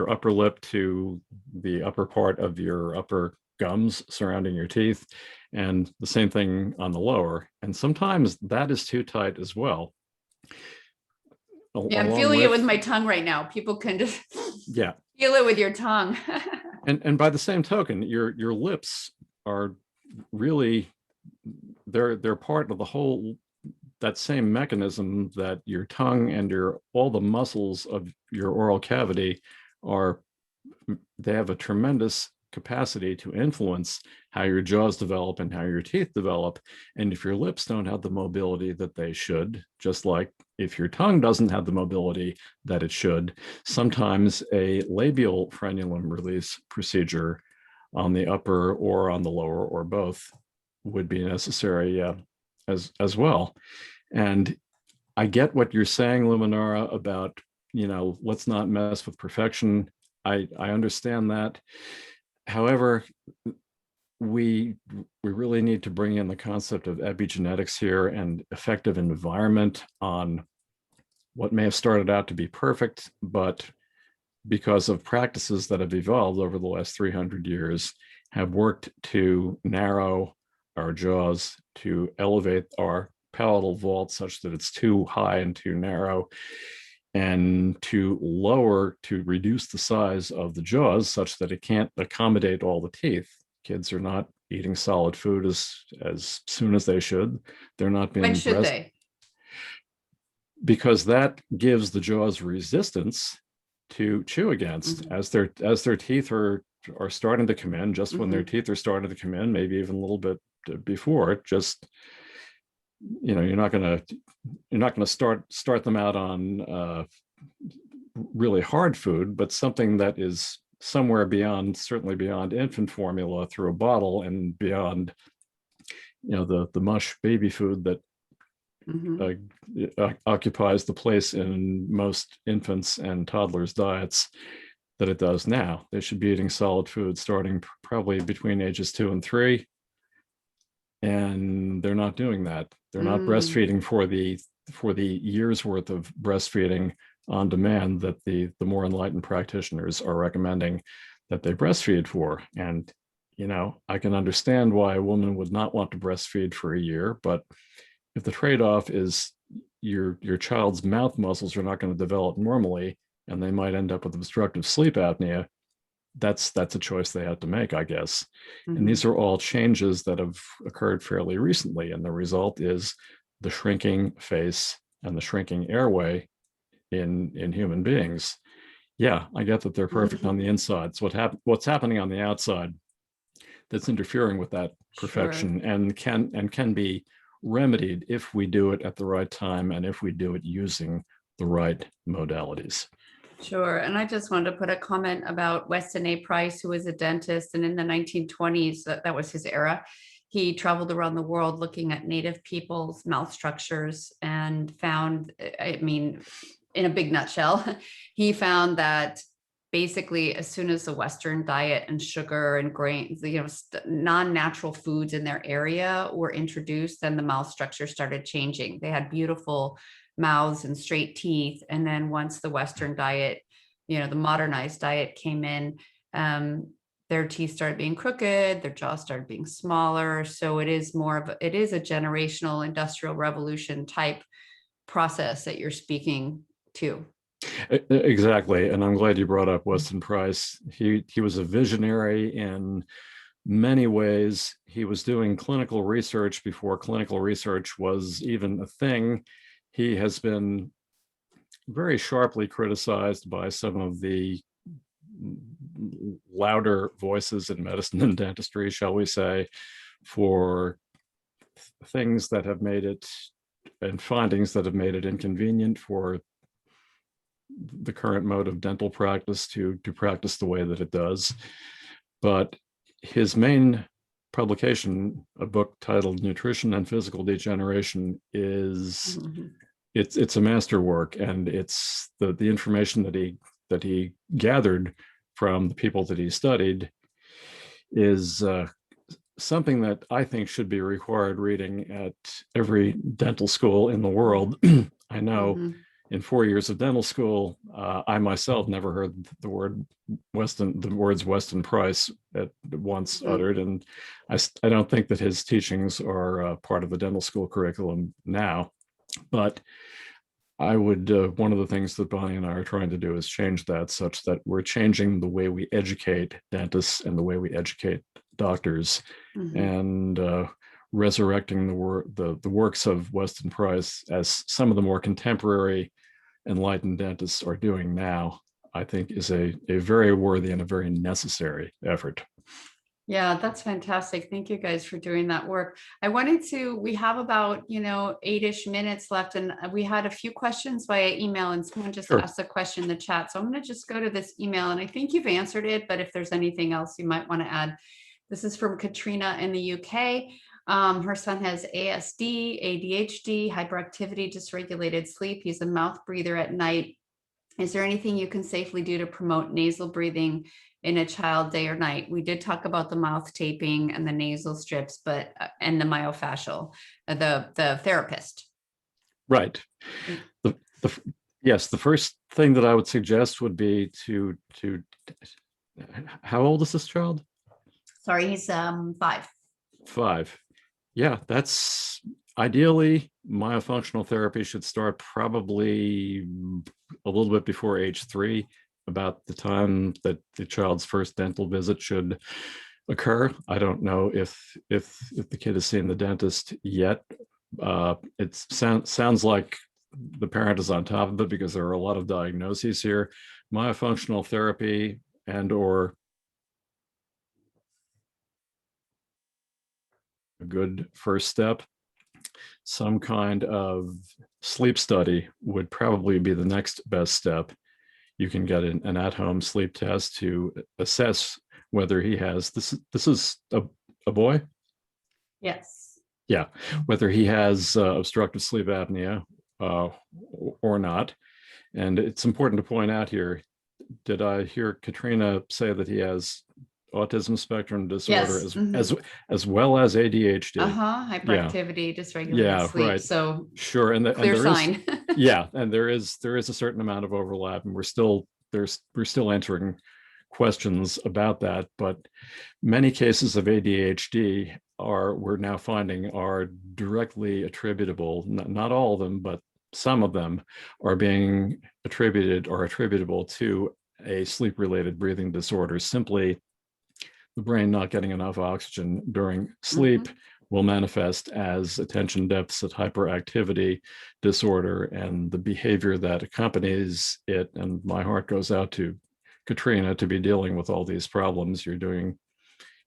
upper lip to the upper part of your upper gums surrounding your teeth, and the same thing on the lower. And sometimes that is too tight as well. Yeah, I'm Along feeling it with with, my tongue right now. People can just yeah, feel it with your tongue. and by the same token, your lips are really, they're part of the whole, that same mechanism that your tongue and your all the muscles of your oral cavity are. They have a tremendous capacity to influence how your jaws develop and how your teeth develop. And if your lips don't have the mobility that they should, just like if your tongue doesn't have the mobility that it should, sometimes a labial frenulum release procedure on the upper or on the lower or both would be necessary as well. And I get what you're saying, Luminara, about, let's not mess with perfection. I understand that. However, we really need to bring in the concept of epigenetics here and effective environment on what may have started out to be perfect, but because of practices that have evolved over the last 300 years, have worked to narrow our jaws, to elevate our palatal vault such that it's too high and too narrow, and to reduce the size of the jaws such that it can't accommodate all the teeth. Kids are not eating solid food as soon as they should. They're not When being should they? because that gives the jaws resistance to chew against as their teeth are starting to come in, just when their teeth are starting to come in, maybe even a little bit before. Just, you're not going to start them out on really hard food, but something that is somewhere beyond, certainly beyond infant formula through a bottle, and beyond the mush baby food that occupies the place in most infants and toddlers' diets that it does now. They should be eating solid food starting probably between ages 2 and 3, and they're not doing that. They're not breastfeeding for the year's worth of breastfeeding on demand that the more enlightened practitioners are recommending that they breastfeed for. And I can understand why a woman would not want to breastfeed for a year, but if the trade-off is your child's mouth muscles are not going to develop normally and they might end up with obstructive sleep apnea, that's a choice they have to make, I guess. And these are all changes that have occurred fairly recently, and the result is the shrinking face and the shrinking airway in human beings. Yeah, I get that they're perfect on the inside. So what's happening on the outside that's interfering with that perfection, and can be remedied if we do it at the right time and if we do it using the right modalities. Sure. And I just wanted to put a comment about Weston Price, who was a dentist, and in the 1920s, that was his era. He traveled around the world looking at native people's mouth structures and found, in a big nutshell, he found that basically as soon as the Western diet and sugar and grains, non-natural foods in their area were introduced, then the mouth structure started changing. They had beautiful mouths and straight teeth. And then once the Western diet, the modernized diet came in, their teeth started being crooked, their jaw started being smaller. So it is a generational industrial revolution type process that you're speaking to. Exactly. And I'm glad you brought up Weston Price. He was a visionary in many ways. He was doing clinical research before clinical research was even a thing. He has been very sharply criticized by some of the louder voices in medicine and dentistry, shall we say, for things that have made it, and findings that have made it inconvenient for the current mode of dental practice to practice the way that it does. But his main publication, a book titled Nutrition and Physical Degeneration, is it's a masterwork, and it's the information that he gathered from the people that he studied is something that I think should be required reading at every dental school in the world. I know in 4 years of dental school, I myself never heard the words Weston Price at once uttered, and I don't think that his teachings are part of the dental school curriculum now. But I would, one of the things that Bonnie and I are trying to do is change that, such that we're changing the way we educate dentists and the way we educate doctors, and resurrecting the works of Weston Price as some of the more contemporary enlightened dentists are doing now, I think is a very worthy and a very necessary effort. Yeah, that's fantastic. Thank you guys for doing that work. We have about, 8-ish minutes left, and we had a few questions via email, and someone just asked a question in the chat. So I'm going to just go to this email, and I think you've answered it, but if there's anything else you might want to add. This is from Katrina in the UK. Her son has ASD, ADHD, hyperactivity, dysregulated sleep. He's a mouth breather at night. Is there anything you can safely do to promote nasal breathing in a child day or night? We did talk about the mouth taping and the nasal strips, but and the myofascial, the therapist. Right. Yes, the first thing that I would suggest would be to how old is this child? Sorry, he's 5. 5. Yeah, that's ideally myofunctional therapy should start probably a little bit before age 3, about the time that the child's first dental visit should occur. I don't know if the kid has seen the dentist yet. It sounds like the parent is on top of it, because there are a lot of diagnoses here. Myofunctional therapy and/or a good first step. Some kind of sleep study would probably be the next best step. You can get an at-home sleep test to assess whether he has this is a boy? Yes. Yeah, whether he has obstructive sleep apnea or not. And it's important to point out here, did I hear Katrina say that he has autism spectrum disorder as well as ADHD? Hyperactivity, dysregulated sleep. Right. So sure, and clear sign. And there is a certain amount of overlap, and we're still answering questions about that. But many cases of ADHD we're now finding are directly attributable. Not all of them, but some of them are being attributable to a sleep-related breathing disorder. Simply the brain not getting enough oxygen during sleep will manifest as attention deficit hyperactivity disorder, and the behavior that accompanies it. And my heart goes out to Katrina to be dealing with all these problems. You're doing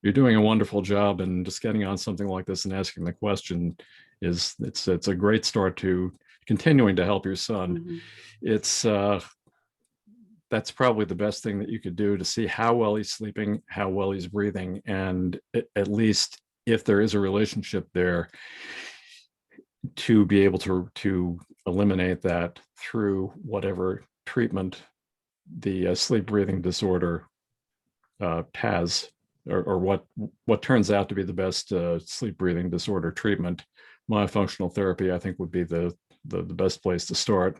a wonderful job, and just getting on something like this and asking the question it's a great start to continuing to help your son. It's that's probably the best thing that you could do to see how well he's sleeping, how well he's breathing, and at least if there is a relationship there, to be able to eliminate that through whatever treatment the sleep breathing disorder has, or what turns out to be the best sleep breathing disorder treatment. Myofunctional therapy, I think, would be the best place to start.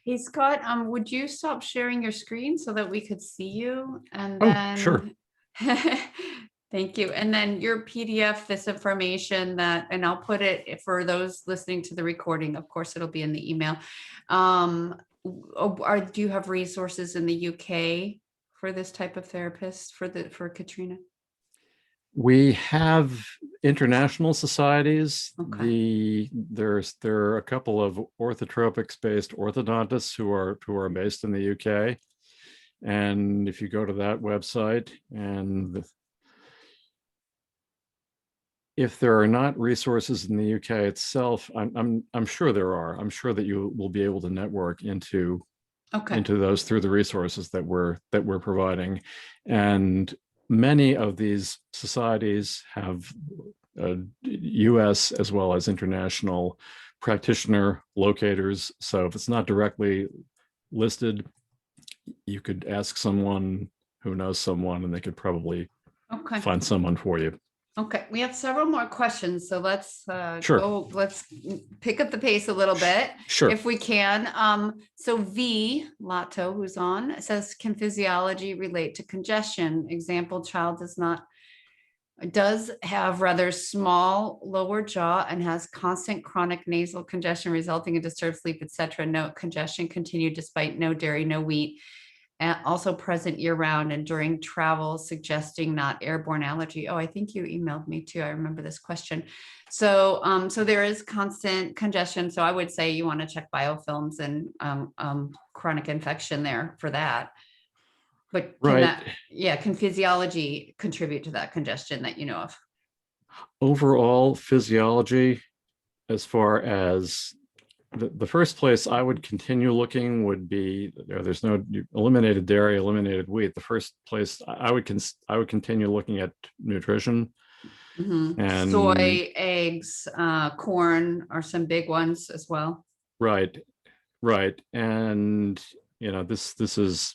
He's got, would you stop sharing your screen so that we could see you? And then, sure. Thank you. And then your PDF, this information and I'll put it for those listening to the recording. Of course, it'll be in the email. Do you have resources in the UK for this type of therapist for Katrina? We have international societies. Okay. There are a couple of orthotropics-based orthodontists who are based in the UK, and if you go to that website, and if there are not resources in the UK itself, I'm sure there are. I'm sure that you will be able to network into Okay. into those through the resources that we're providing. And many of these societies have US as well as international practitioner locators. So if it's not directly listed, you could ask someone who knows someone and they could probably Okay. find someone for you. Okay, we have several more questions, so let's Sure. let's pick up the pace a little bit Sure. if we can. So V Lato, who's on, says, can physiology relate to congestion? Example, child does have rather small lower jaw and has constant chronic nasal congestion resulting in disturbed sleep, etc. Note, congestion continued despite no dairy, no wheat, and also present year round and during travel, suggesting not airborne allergy. Oh, I think you emailed me too. I remember this question. So, so there is constant congestion. So I would say you want to check biofilms and chronic infection there for that. But can Right. can physiology contribute to that congestion that you know of? Overall physiology, as far as the first place I would continue looking would be, there's no, you eliminated dairy, eliminated wheat. The first place I would continue looking at nutrition. And soy, eggs, corn are some big ones as well. Right. And this is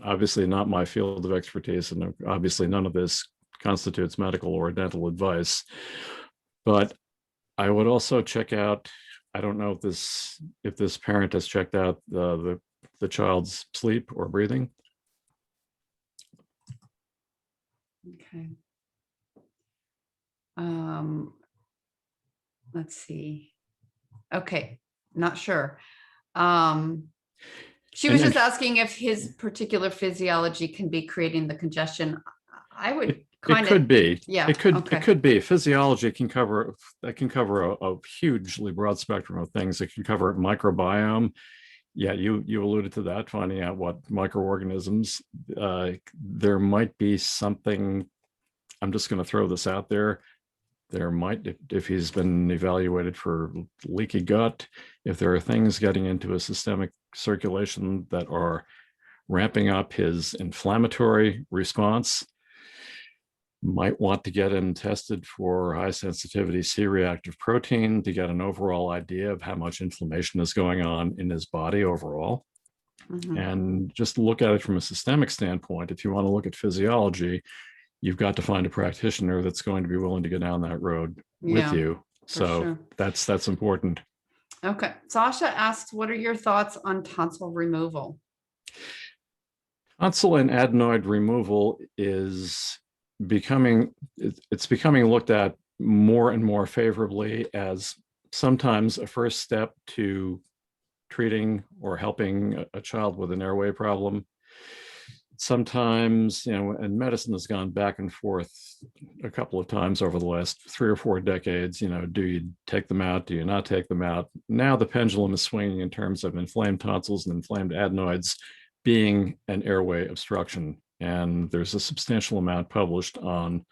obviously not my field of expertise, and obviously none of this constitutes medical or dental advice. But I would also check out, I don't know if this parent has checked out the child's sleep or breathing. Okay. Let's see. Okay, not sure. She was just asking if his particular physiology can be creating the congestion. I would it could be. Yeah. It could be. Physiology can cover a hugely broad spectrum of things. It can cover microbiome. Yeah, you alluded to that, finding out what microorganisms. There might be something. I'm just going to throw this out there. There might, if he's been evaluated for leaky gut, if there are things getting into his systemic circulation that are ramping up his inflammatory response, might want to get him tested for high sensitivity C-reactive protein to get an overall idea of how much inflammation is going on in his body overall. And just look at it from a systemic standpoint. If you want to look at physiology, you've got to find a practitioner that's going to be willing to go down that road with you. So sure. That's important. Okay. Sasha asks, what are your thoughts on tonsil removal? Tonsil and adenoid removal is becoming looked at more and more favorably as sometimes a first step to treating or helping a child with an airway problem. Sometimes, and medicine has gone back and forth a couple of times over the last 3 or 4 decades. Do you take them out? Do you not take them out? Now the pendulum is swinging in terms of inflamed tonsils and inflamed adenoids being an airway obstruction. And there's a substantial amount published on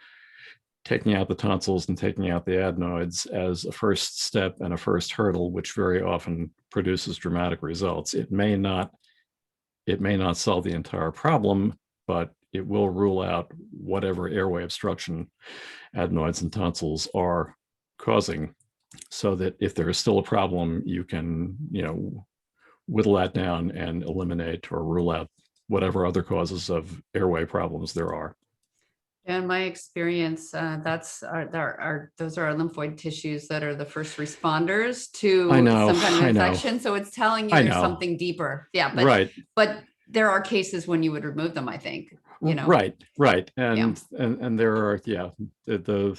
taking out the tonsils and taking out the adenoids as a first step and a first hurdle, which very often produces dramatic results. It may not solve the entire problem, but it will rule out whatever airway obstruction adenoids and tonsils are causing, so that if there is still a problem, you can, whittle that down and eliminate or rule out whatever other causes of airway problems there are. In my experience, those are our lymphoid tissues that are the first responders to some kind of infection. So it's telling you there's something deeper. Yeah, but right. But there are cases when you would remove them, I think. Right. And there are, the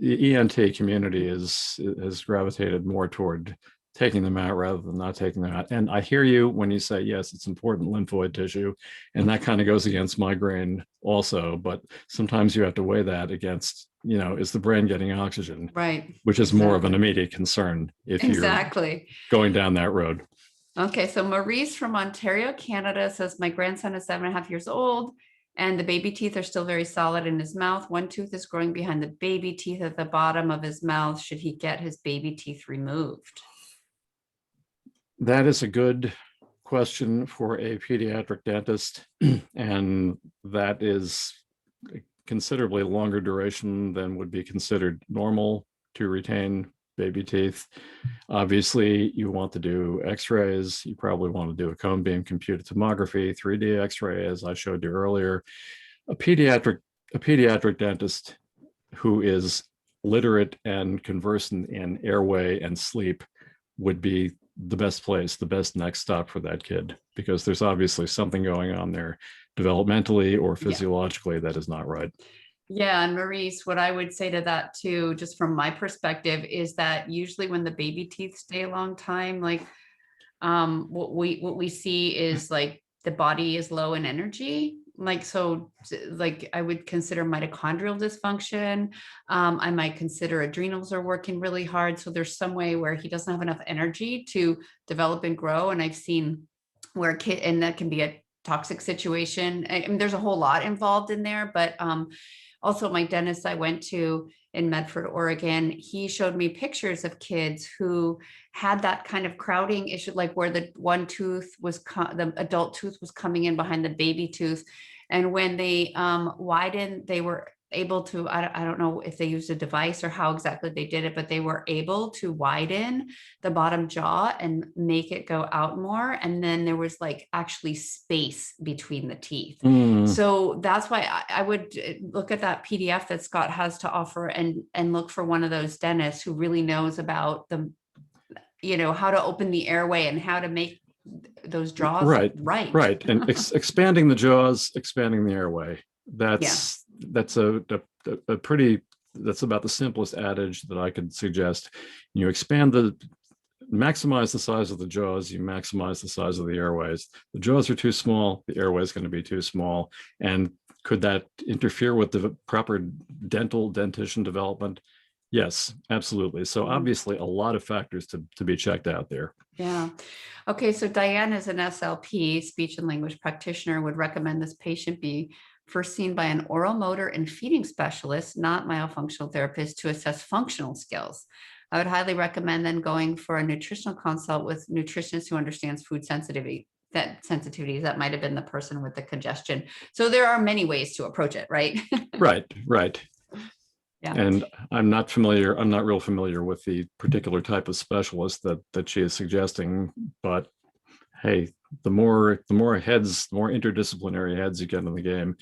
ENT community has gravitated more toward taking them out rather than not taking them out. And I hear you when you say, yes, it's important lymphoid tissue, and that kind of goes against migraine also. But sometimes you have to weigh that against, is the brain getting oxygen? Right. Which is more of an immediate concern if you're going down that road. Okay. So Maurice from Ontario, Canada says, my grandson is 7.5 years old and the baby teeth are still very solid in his mouth. One tooth is growing behind the baby teeth at the bottom of his mouth. Should he get his baby teeth removed? That is a good question for a pediatric dentist, and that is considerably longer duration than would be considered normal to retain baby teeth. Obviously, you want to do x-rays. You probably want to do a cone beam computed tomography, 3D x-ray, as I showed you earlier. A pediatric dentist who is literate and conversant in airway and sleep would be the best place, the best next stop for that kid, because there's obviously something going on there developmentally or physiologically that is not right. Yeah, and Maurice, what I would say to that too, just from my perspective, is that usually when the baby teeth stay a long time, like what we see is like the body is low in energy. Like, so like I would consider mitochondrial dysfunction. I might consider adrenals are working really hard. So there's some way where he doesn't have enough energy to develop and grow. And I've seen where a kid, and that can be a toxic situation. I mean, there's a whole lot involved in there, but also my dentist I went to in Medford, Oregon, he showed me pictures of kids who had that kind of crowding issue, like where the one tooth was, the adult tooth was coming in behind the baby tooth. And when they widened, they were able to, I don't know if they used a device or how exactly they did it, but they were able to widen the bottom jaw and make it go out more. And then there was like actually space between the teeth. So that's why I would look at that PDF that Scott has to offer and look for one of those dentists who really knows about the, how to open the airway and how to make those jaws right. And expanding the jaws, expanding the airway. That's a pretty, that's about the simplest adage that I could suggest. You maximize the size of the jaws, you maximize the size of the airways. The jaws are too small, the airway is going to be too small. And could that interfere with the proper dentition development? Yes, absolutely. So obviously a lot of factors to be checked out there. Yeah. Okay. So Diane is an SLP, speech and language practitioner, would recommend this patient be first seen by an oral motor and feeding specialist, not myofunctional therapist, to assess functional skills. I would highly recommend then going for a nutritional consult with nutritionist who understands food sensitivities. That might have been the person with the congestion. So there are many ways to approach it, right? Right. Yeah. And I'm not real familiar with the particular type of specialist that she is suggesting, but hey, the more heads, the more interdisciplinary heads you get in the game,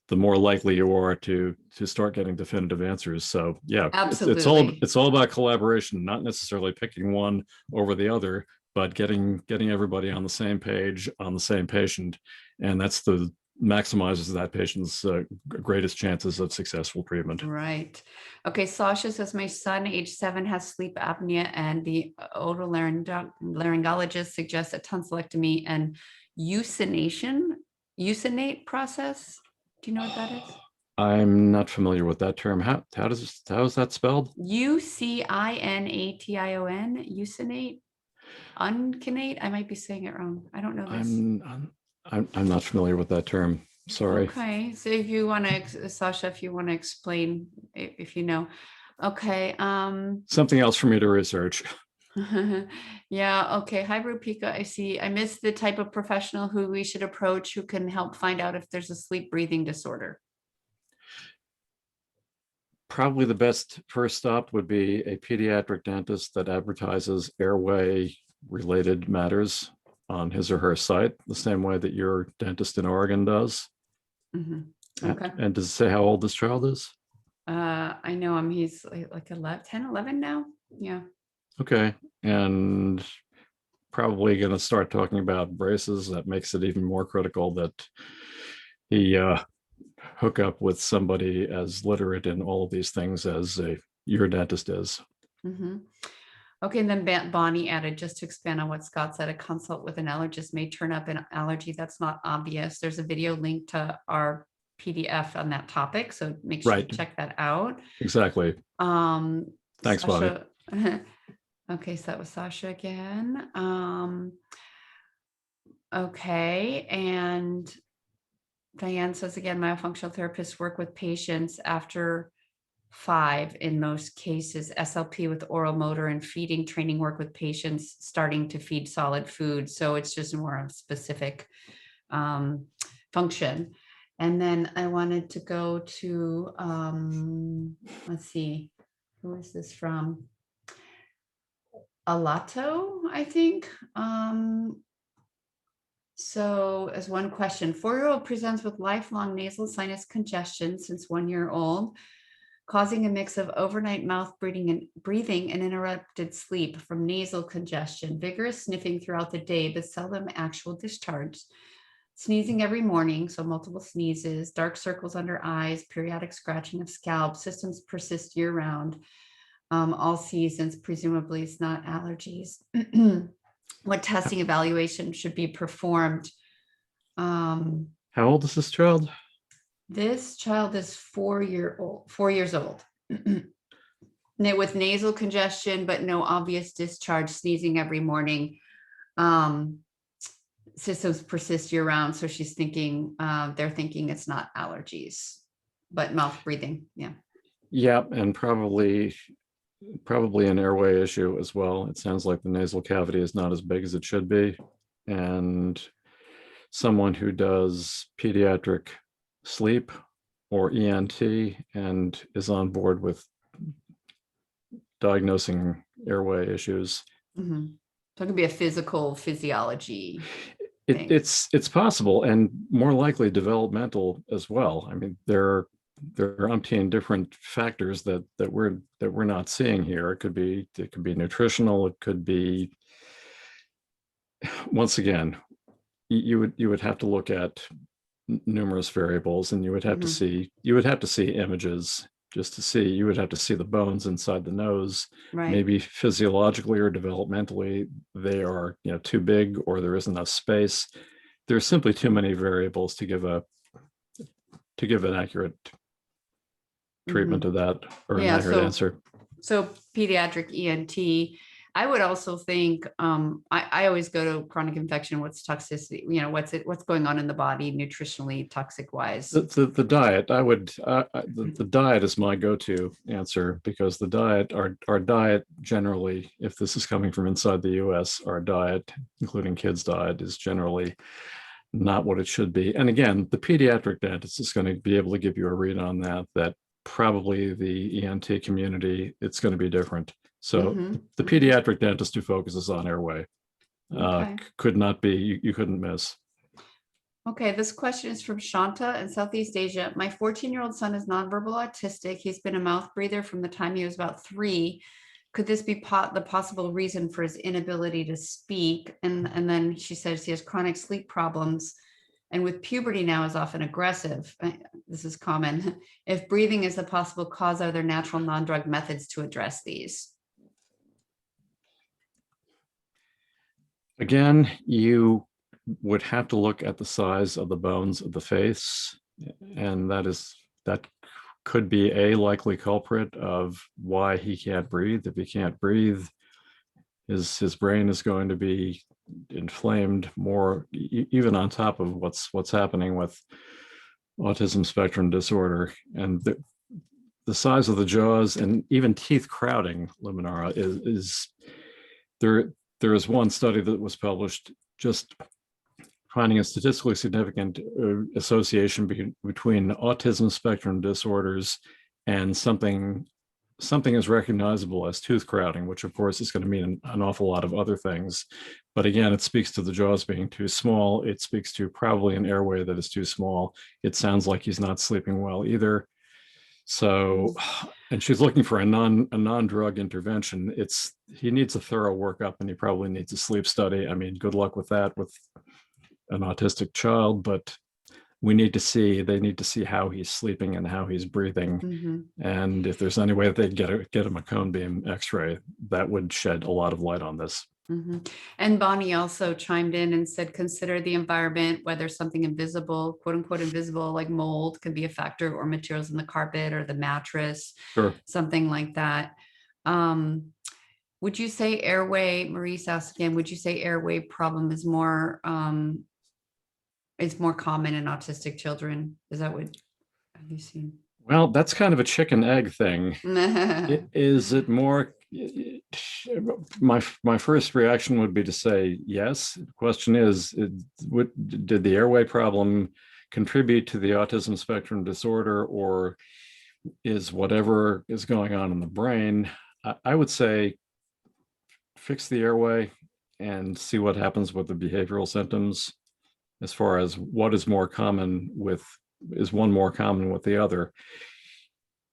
the more likely you are to start getting definitive answers. So yeah, absolutely. It's all about collaboration, not necessarily picking one over the other, but getting everybody on the same page, on the same patient. And that's the maximizes that patient's greatest chances of successful treatment. Right. Okay. Sasha says, my son, age 7, has sleep apnea, and the otolaryngologist suggests a tonsillectomy and usinate process. Do you know what that is? I'm not familiar with that term. How is that spelled? Ucination, usinate, uncinate. I might be saying it wrong. I don't know this. I'm not familiar with that term. Sorry. Okay. So if you want to, Sasha, if you want to explain, if you know. Okay. Something else for me to research. Yeah. Okay. Hi, Rupika. I see. I missed the type of professional who we should approach who can help find out if there's a sleep breathing disorder. Probably the best first stop would be a pediatric dentist that advertises airway related matters on his or her site, the same way that your dentist in Oregon does. Okay. And does it say how old this child is? I know him. He's like 10, 11 now. Yeah. Okay. And probably going to start talking about braces. That makes it even more critical that he hook up with somebody as literate in all of these things as your dentist is. Okay, and then Bonnie added, just to expand on what Scott said, a consult with an allergist may turn up an allergy that's not obvious. There's a video link to our PDF on that topic, so make sure you check that out. Exactly. Thanks, Sasha, Bonnie. Okay, so that was Sasha again. Okay, and Diane says again, myofunctional therapists work with patients after 5 in most cases. SLP with oral motor and feeding training work with patients starting to feed solid food. So it's just more of specific function. And then I wanted to go to, let's see, who is this from? Alato, I think. So as one question, 4-year-old presents with lifelong nasal sinus congestion since 1 year old, causing a mix of overnight mouth breathing and interrupted sleep from nasal congestion, vigorous sniffing throughout the day, but seldom actual discharge, sneezing every morning, so multiple sneezes, dark circles under eyes, periodic scratching of scalp, symptoms persist year round, all seasons, presumably it's not allergies. What testing evaluation should be performed? How old is this child? This child is 4 years old. With nasal congestion, but no obvious discharge, sneezing every morning. Symptoms persist year round. So she's thinking, they're thinking it's not allergies, but mouth breathing. Yeah. Yeah, and probably an airway issue as well. It sounds like the nasal cavity is not as big as it should be. And someone who does pediatric sleep or ENT and is on board with diagnosing airway issues. Mm-hmm. So it could be a physiology. It's possible, and more likely developmental as well. I mean, there are umpteen different factors that we're not seeing here. It could be nutritional. It could be, once again, you would have to look at numerous variables, and you would have to see images just to see. You would have to see the bones inside the nose. Right. Maybe physiologically or developmentally they are too big, or there isn't enough space. There's simply too many variables to give an accurate treatment of that, or an accurate answer. So pediatric ENT. I would also think, I always go to chronic infection. What's toxicity? What's going on in the body nutritionally, toxic wise? The diet. The diet is my go-to answer, because the diet, our diet generally, if this is coming from inside the US, our diet, including kids' diet, is generally not what it should be. And again, the pediatric dentist is going to be able to give you a read on that probably the ENT community, it's going to be different. So the pediatric dentist who focuses on airway could not be, you couldn't miss. Okay, this question is from Shanta in Southeast Asia. My 14-year-old son is nonverbal autistic. He's been a mouth breather from the time he was about 3. Could this be the possible reason for his inability to speak? And then she says he has chronic sleep problems, and with puberty now is often aggressive. This is common. If breathing is the possible cause, are there natural non-drug methods to address these? Again, you would have to look at the size of the bones of the face, and that could be a likely culprit of why he can't breathe. If he can't breathe, his brain is going to be inflamed more, even on top of what's happening with autism spectrum disorder. And the size of the jaws and even teeth crowding, Luminara, is there is one study that was published just finding a statistically significant association between autism spectrum disorders and something as recognizable as tooth crowding, which of course is going to mean an awful lot of other things. But again, it speaks to the jaws being too small. It speaks to probably an airway that is too small. It sounds like he's not sleeping well either. So, and she's looking for a non-drug intervention. He needs a thorough workup, and he probably needs a sleep study. I mean, good luck with that with an autistic child, but they need to see how he's sleeping and how he's breathing. And if there's any way that they get him a cone beam x-ray, that would shed a lot of light on this. And Bonnie also chimed in and said, consider the environment, whether something invisible, quote unquote invisible, like mold could be a factor, or materials in the carpet or the mattress, something like that. Would you say airway, Maurice asked again, would you say airway problem is more common in autistic children? Is that what have you seen? Well, that's kind of a chicken egg thing. Is it more? My first reaction would be to say yes. The question is, did the airway problem contribute to the autism spectrum disorder, or is whatever is going on in the brain? I would say fix the airway and see what happens with the behavioral symptoms. As far as what is more common with, is one more common with the other,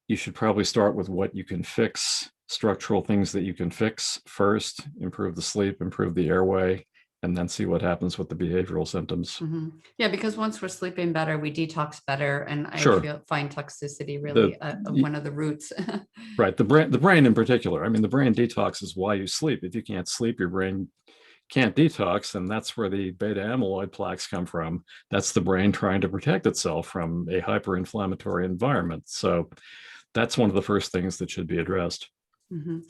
you should probably start with what you can fix, structural things that you can fix first, improve the sleep, improve the airway, and then see what happens with the behavioral symptoms. Mhm. Yeah, because once we're sleeping better, we detox better, and I Sure. find toxicity The really one of the roots. right, the brain in particular. I mean, the brain detox is why you sleep. If you can't sleep, your brain can't detox, and that's where the beta amyloid plaques come from. That's the brain trying to protect itself from a hyperinflammatory environment. So that's one of the first things that should be addressed. Mhm.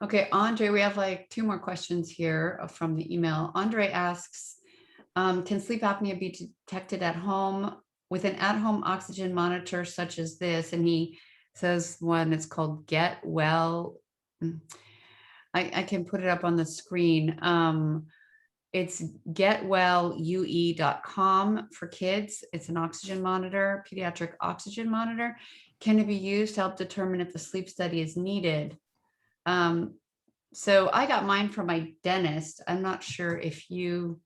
Okay, Andre, we have like two more questions here from the email. Andre asks, can sleep apnea be detected at home with an at-home oxygen monitor such as this? And he says one that's called Get Well. I can put it up on the screen. It's getwellue.com for kids. It's an oxygen monitor, pediatric oxygen monitor. Can it be used to help determine if the sleep study is needed? So I got mine from my dentist. I'm not sure if you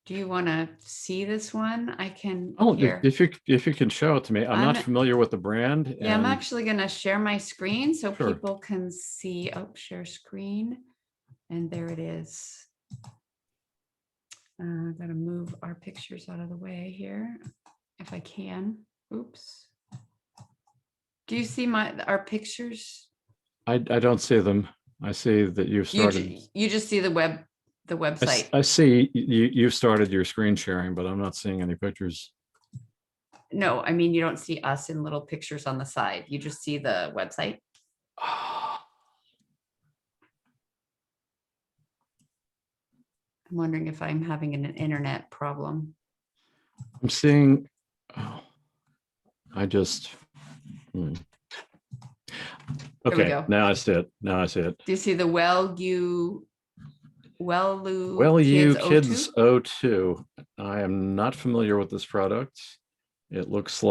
do you want to see this one? I can Oh, here. if you can show it to me, I'm not familiar with the brand. Yeah, I'm actually going to share my screen so Sure. people can see. Oh, share screen. And there it is. I'm going to move our pictures out of the way here if I can. Oops. Do you see our pictures? I don't see them. I see that you've started. You just see the website. I see you've started your screen sharing, but I'm not seeing any pictures. No, I mean, you don't see us in little pictures on the side. You just see the website. I'm wondering if I'm having an internet problem. I'm seeing, oh, I just, okay, now I see it. Now I see it. Do you see the Kids O2? I am not familiar with this product. It looks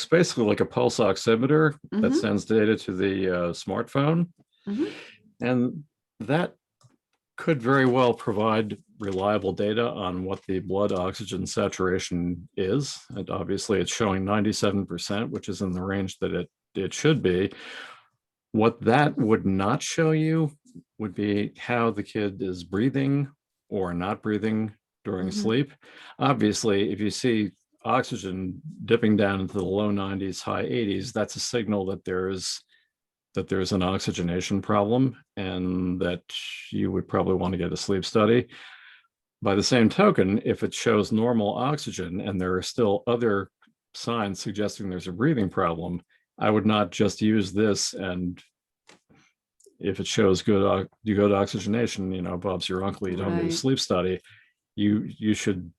basically like a pulse oximeter that sends data to the smartphone. And that could very well provide reliable data on what the blood oxygen saturation is. And obviously it's showing 97%, which is in the range that it should be. What that would not show you would be how the kid is breathing or not breathing during sleep. Obviously, if you see oxygen dipping down into the low 90s, high 80s, that's a signal that there's an oxygenation problem and that you would probably want to get a sleep study. By the same token, if it shows normal oxygen and there are still other signs suggesting there's a breathing problem, I would not just use this, and if it shows good oxygenation, Bob's your uncle, you don't need a sleep study. You should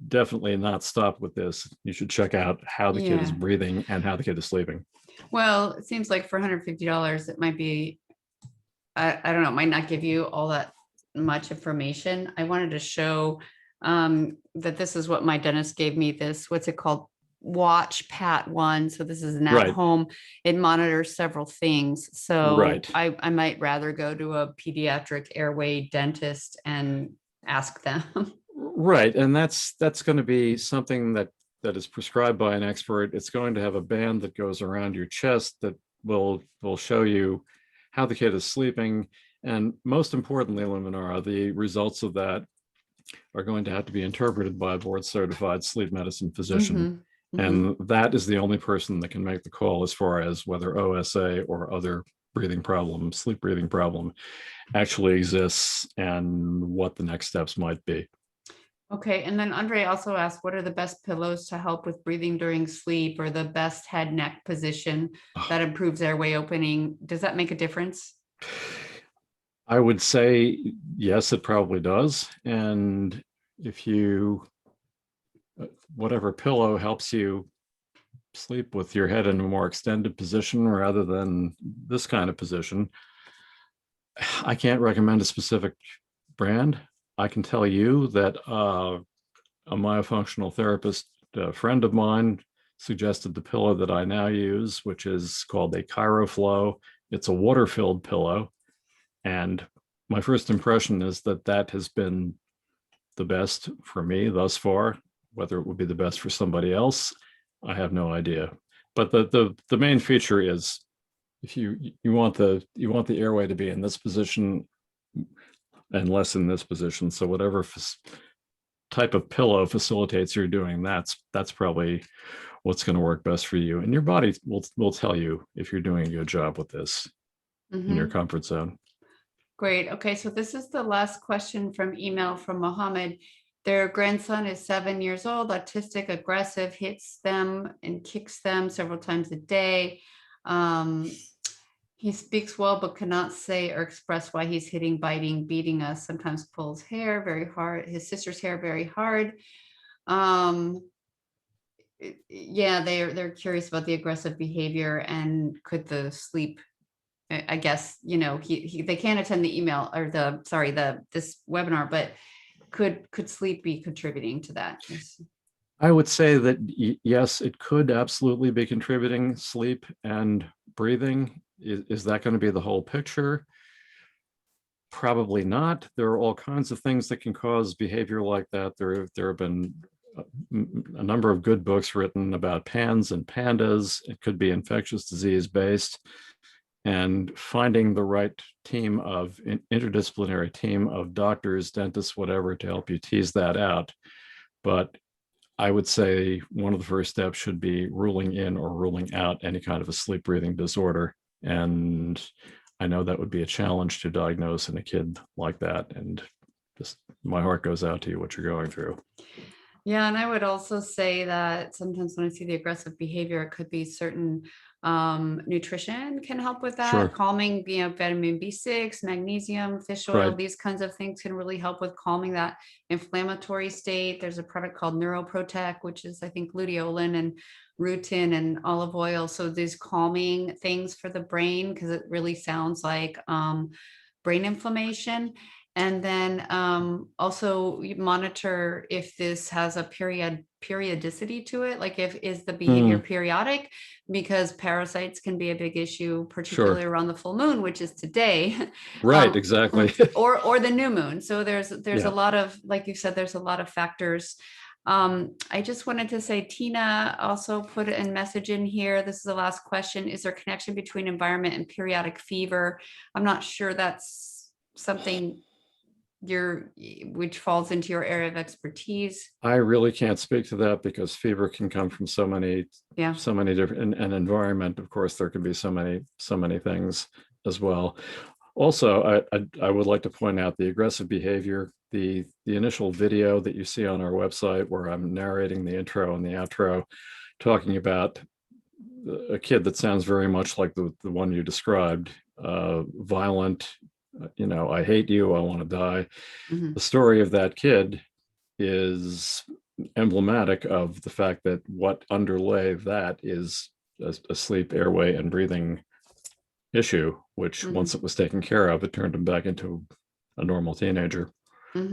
definitely not stop with this. You should check out how the kid is breathing and how the kid is sleeping. Well, it seems like for $150, it might be, I don't know, it might not give you all that much information. I wanted to show that this is what my dentist gave me, what's it called? Watch Pat 1. So this is an at-home. It monitors several things. So I might rather go to a pediatric airway dentist and ask them. Right. And that's going to be something that is prescribed by an expert. It's going to have a band that goes around your chest that will show you how the kid is sleeping. And most importantly, Luminara, the results of that are going to have to be interpreted by a board certified sleep medicine physician. And that is the only person that can make the call as far as whether OSA or other breathing problem, sleep breathing problem actually exists and what the next steps might be. Okay. And then Andre also asked, what are the best pillows to help with breathing during sleep, or the best head neck position that improves airway opening? Does that make a difference? I would say yes, it probably does. And if whatever pillow helps you sleep with your head in a more extended position rather than this kind of position. I can't recommend a specific brand. I can tell you that a myofunctional therapist, a friend of mine, suggested the pillow that I now use, which is called a ChiroFlow. It's a water-filled pillow. And my first impression is that that has been the best for me thus far. Whether it would be the best for somebody else, I have no idea. But the main feature is, if you want the airway to be in this position and less in this position. So whatever type of pillow facilitates your doing, that's probably what's going to work best for you. And your body will tell you if you're doing a good job with this in your comfort zone. Great. Okay, so this is the last question from email from Mohammed. Their grandson is 7 years old, autistic, aggressive, hits them and kicks them several times a day. He speaks well, but cannot say or express why he's hitting, biting, beating us. Sometimes pulls hair very hard, his sister's hair very hard. Yeah, they're curious about the aggressive behavior and could the sleep, I guess, they can't attend the email or this webinar, but could sleep be contributing to that? Yes. I would say that yes, it could absolutely be contributing. Sleep and breathing. Is that going to be the whole picture? Probably not. There are all kinds of things that can cause behavior like that. There have been a number of good books written about PANS and PANDAS. It could be infectious disease based. And finding the right team of interdisciplinary team of doctors, dentists, whatever, to help you tease that out. But I would say one of the first steps should be ruling in or ruling out any kind of a sleep breathing disorder. And I know that would be a challenge to diagnose in a kid like that. And just my heart goes out to you, what you're going through. Yeah, and I would also say that sometimes when I see the aggressive behavior, it could be certain nutrition can help with that. Sure. Calming, vitamin B6, magnesium, fish oil, Right. these kinds of things can really help with calming that inflammatory state. There's a product called Neuroprotect, which is, I think, luteolin and rutin and olive oil. So these calming things for the brain, because it really sounds like brain inflammation. And then also you monitor if this has a periodicity to it, like is the behavior periodic, because parasites can be a big issue, particularly around the full moon, which is today. Right, exactly. or the new moon. So there's Yeah. a lot of, like you said, there's a lot of factors. I just wanted to say, Tina also put a message in here. This is the last question. Is there a connection between environment and periodic fever? I'm not sure that's something which falls into your area of expertise. I really can't speak to that because fever can come from so many different, and environment, of course, there can be so many things as well. Also, I would like to point out the aggressive behavior, the initial video that you see on our website where I'm narrating the intro and the outro, talking about a kid that sounds very much like the one you described, violent, I hate you, I want to die. The story of that kid is emblematic of the fact that what underlay that is a sleep, airway, and breathing issue, which once it was taken care of, it turned him back into a normal teenager.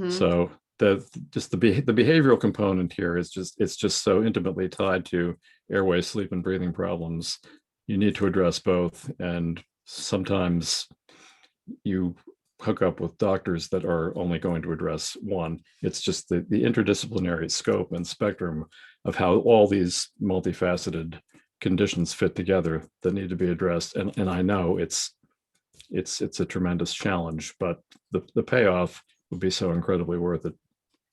So the behavioral component here is it's just so intimately tied to airway, sleep, and breathing problems. You need to address both, and sometimes you hook up with doctors that are only going to address one. It's just the interdisciplinary scope and spectrum of how all these multifaceted conditions fit together that need to be addressed. And I know it's a tremendous challenge, but the payoff would be so incredibly worth it.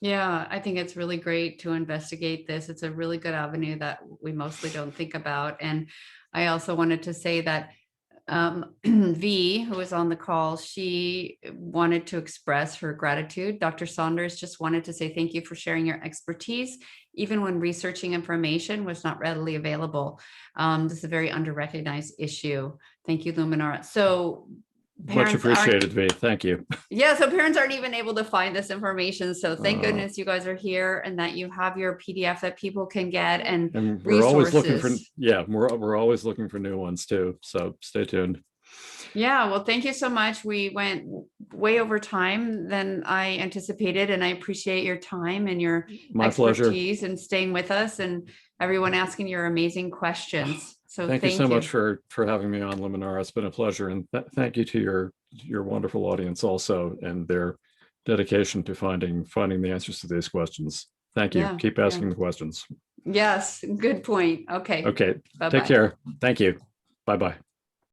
Yeah, I think it's really great to investigate this. It's a really good avenue that we mostly don't think about. And I also wanted to say that V, who was on the call, she wanted to express her gratitude. Dr. Saunders just wanted to say thank you for sharing your expertise, even when researching information was not readily available. This is a very under-recognized issue. Thank you, Luminara. So Much parents aren't, appreciated, V. Thank you. yeah, so parents aren't even able to find this information. So thank Uh, goodness you guys are here and that you have your PDF that people can get and And we're always looking for, resources. yeah, we're always looking for new ones too. So stay tuned. Yeah, well, thank you so much. We went way over time than I anticipated, and I appreciate your time and your My pleasure. expertise and staying with us and everyone asking your amazing questions. So Thank you so thank much you. for having me on Luminara. It's been a pleasure. And thank you to your wonderful audience also, and their dedication to finding the answers to these questions. Thank you. Yeah, Keep yeah. asking the questions. Yes, good point. Okay, Okay. Take bye-bye. care. Thank you. Bye-bye.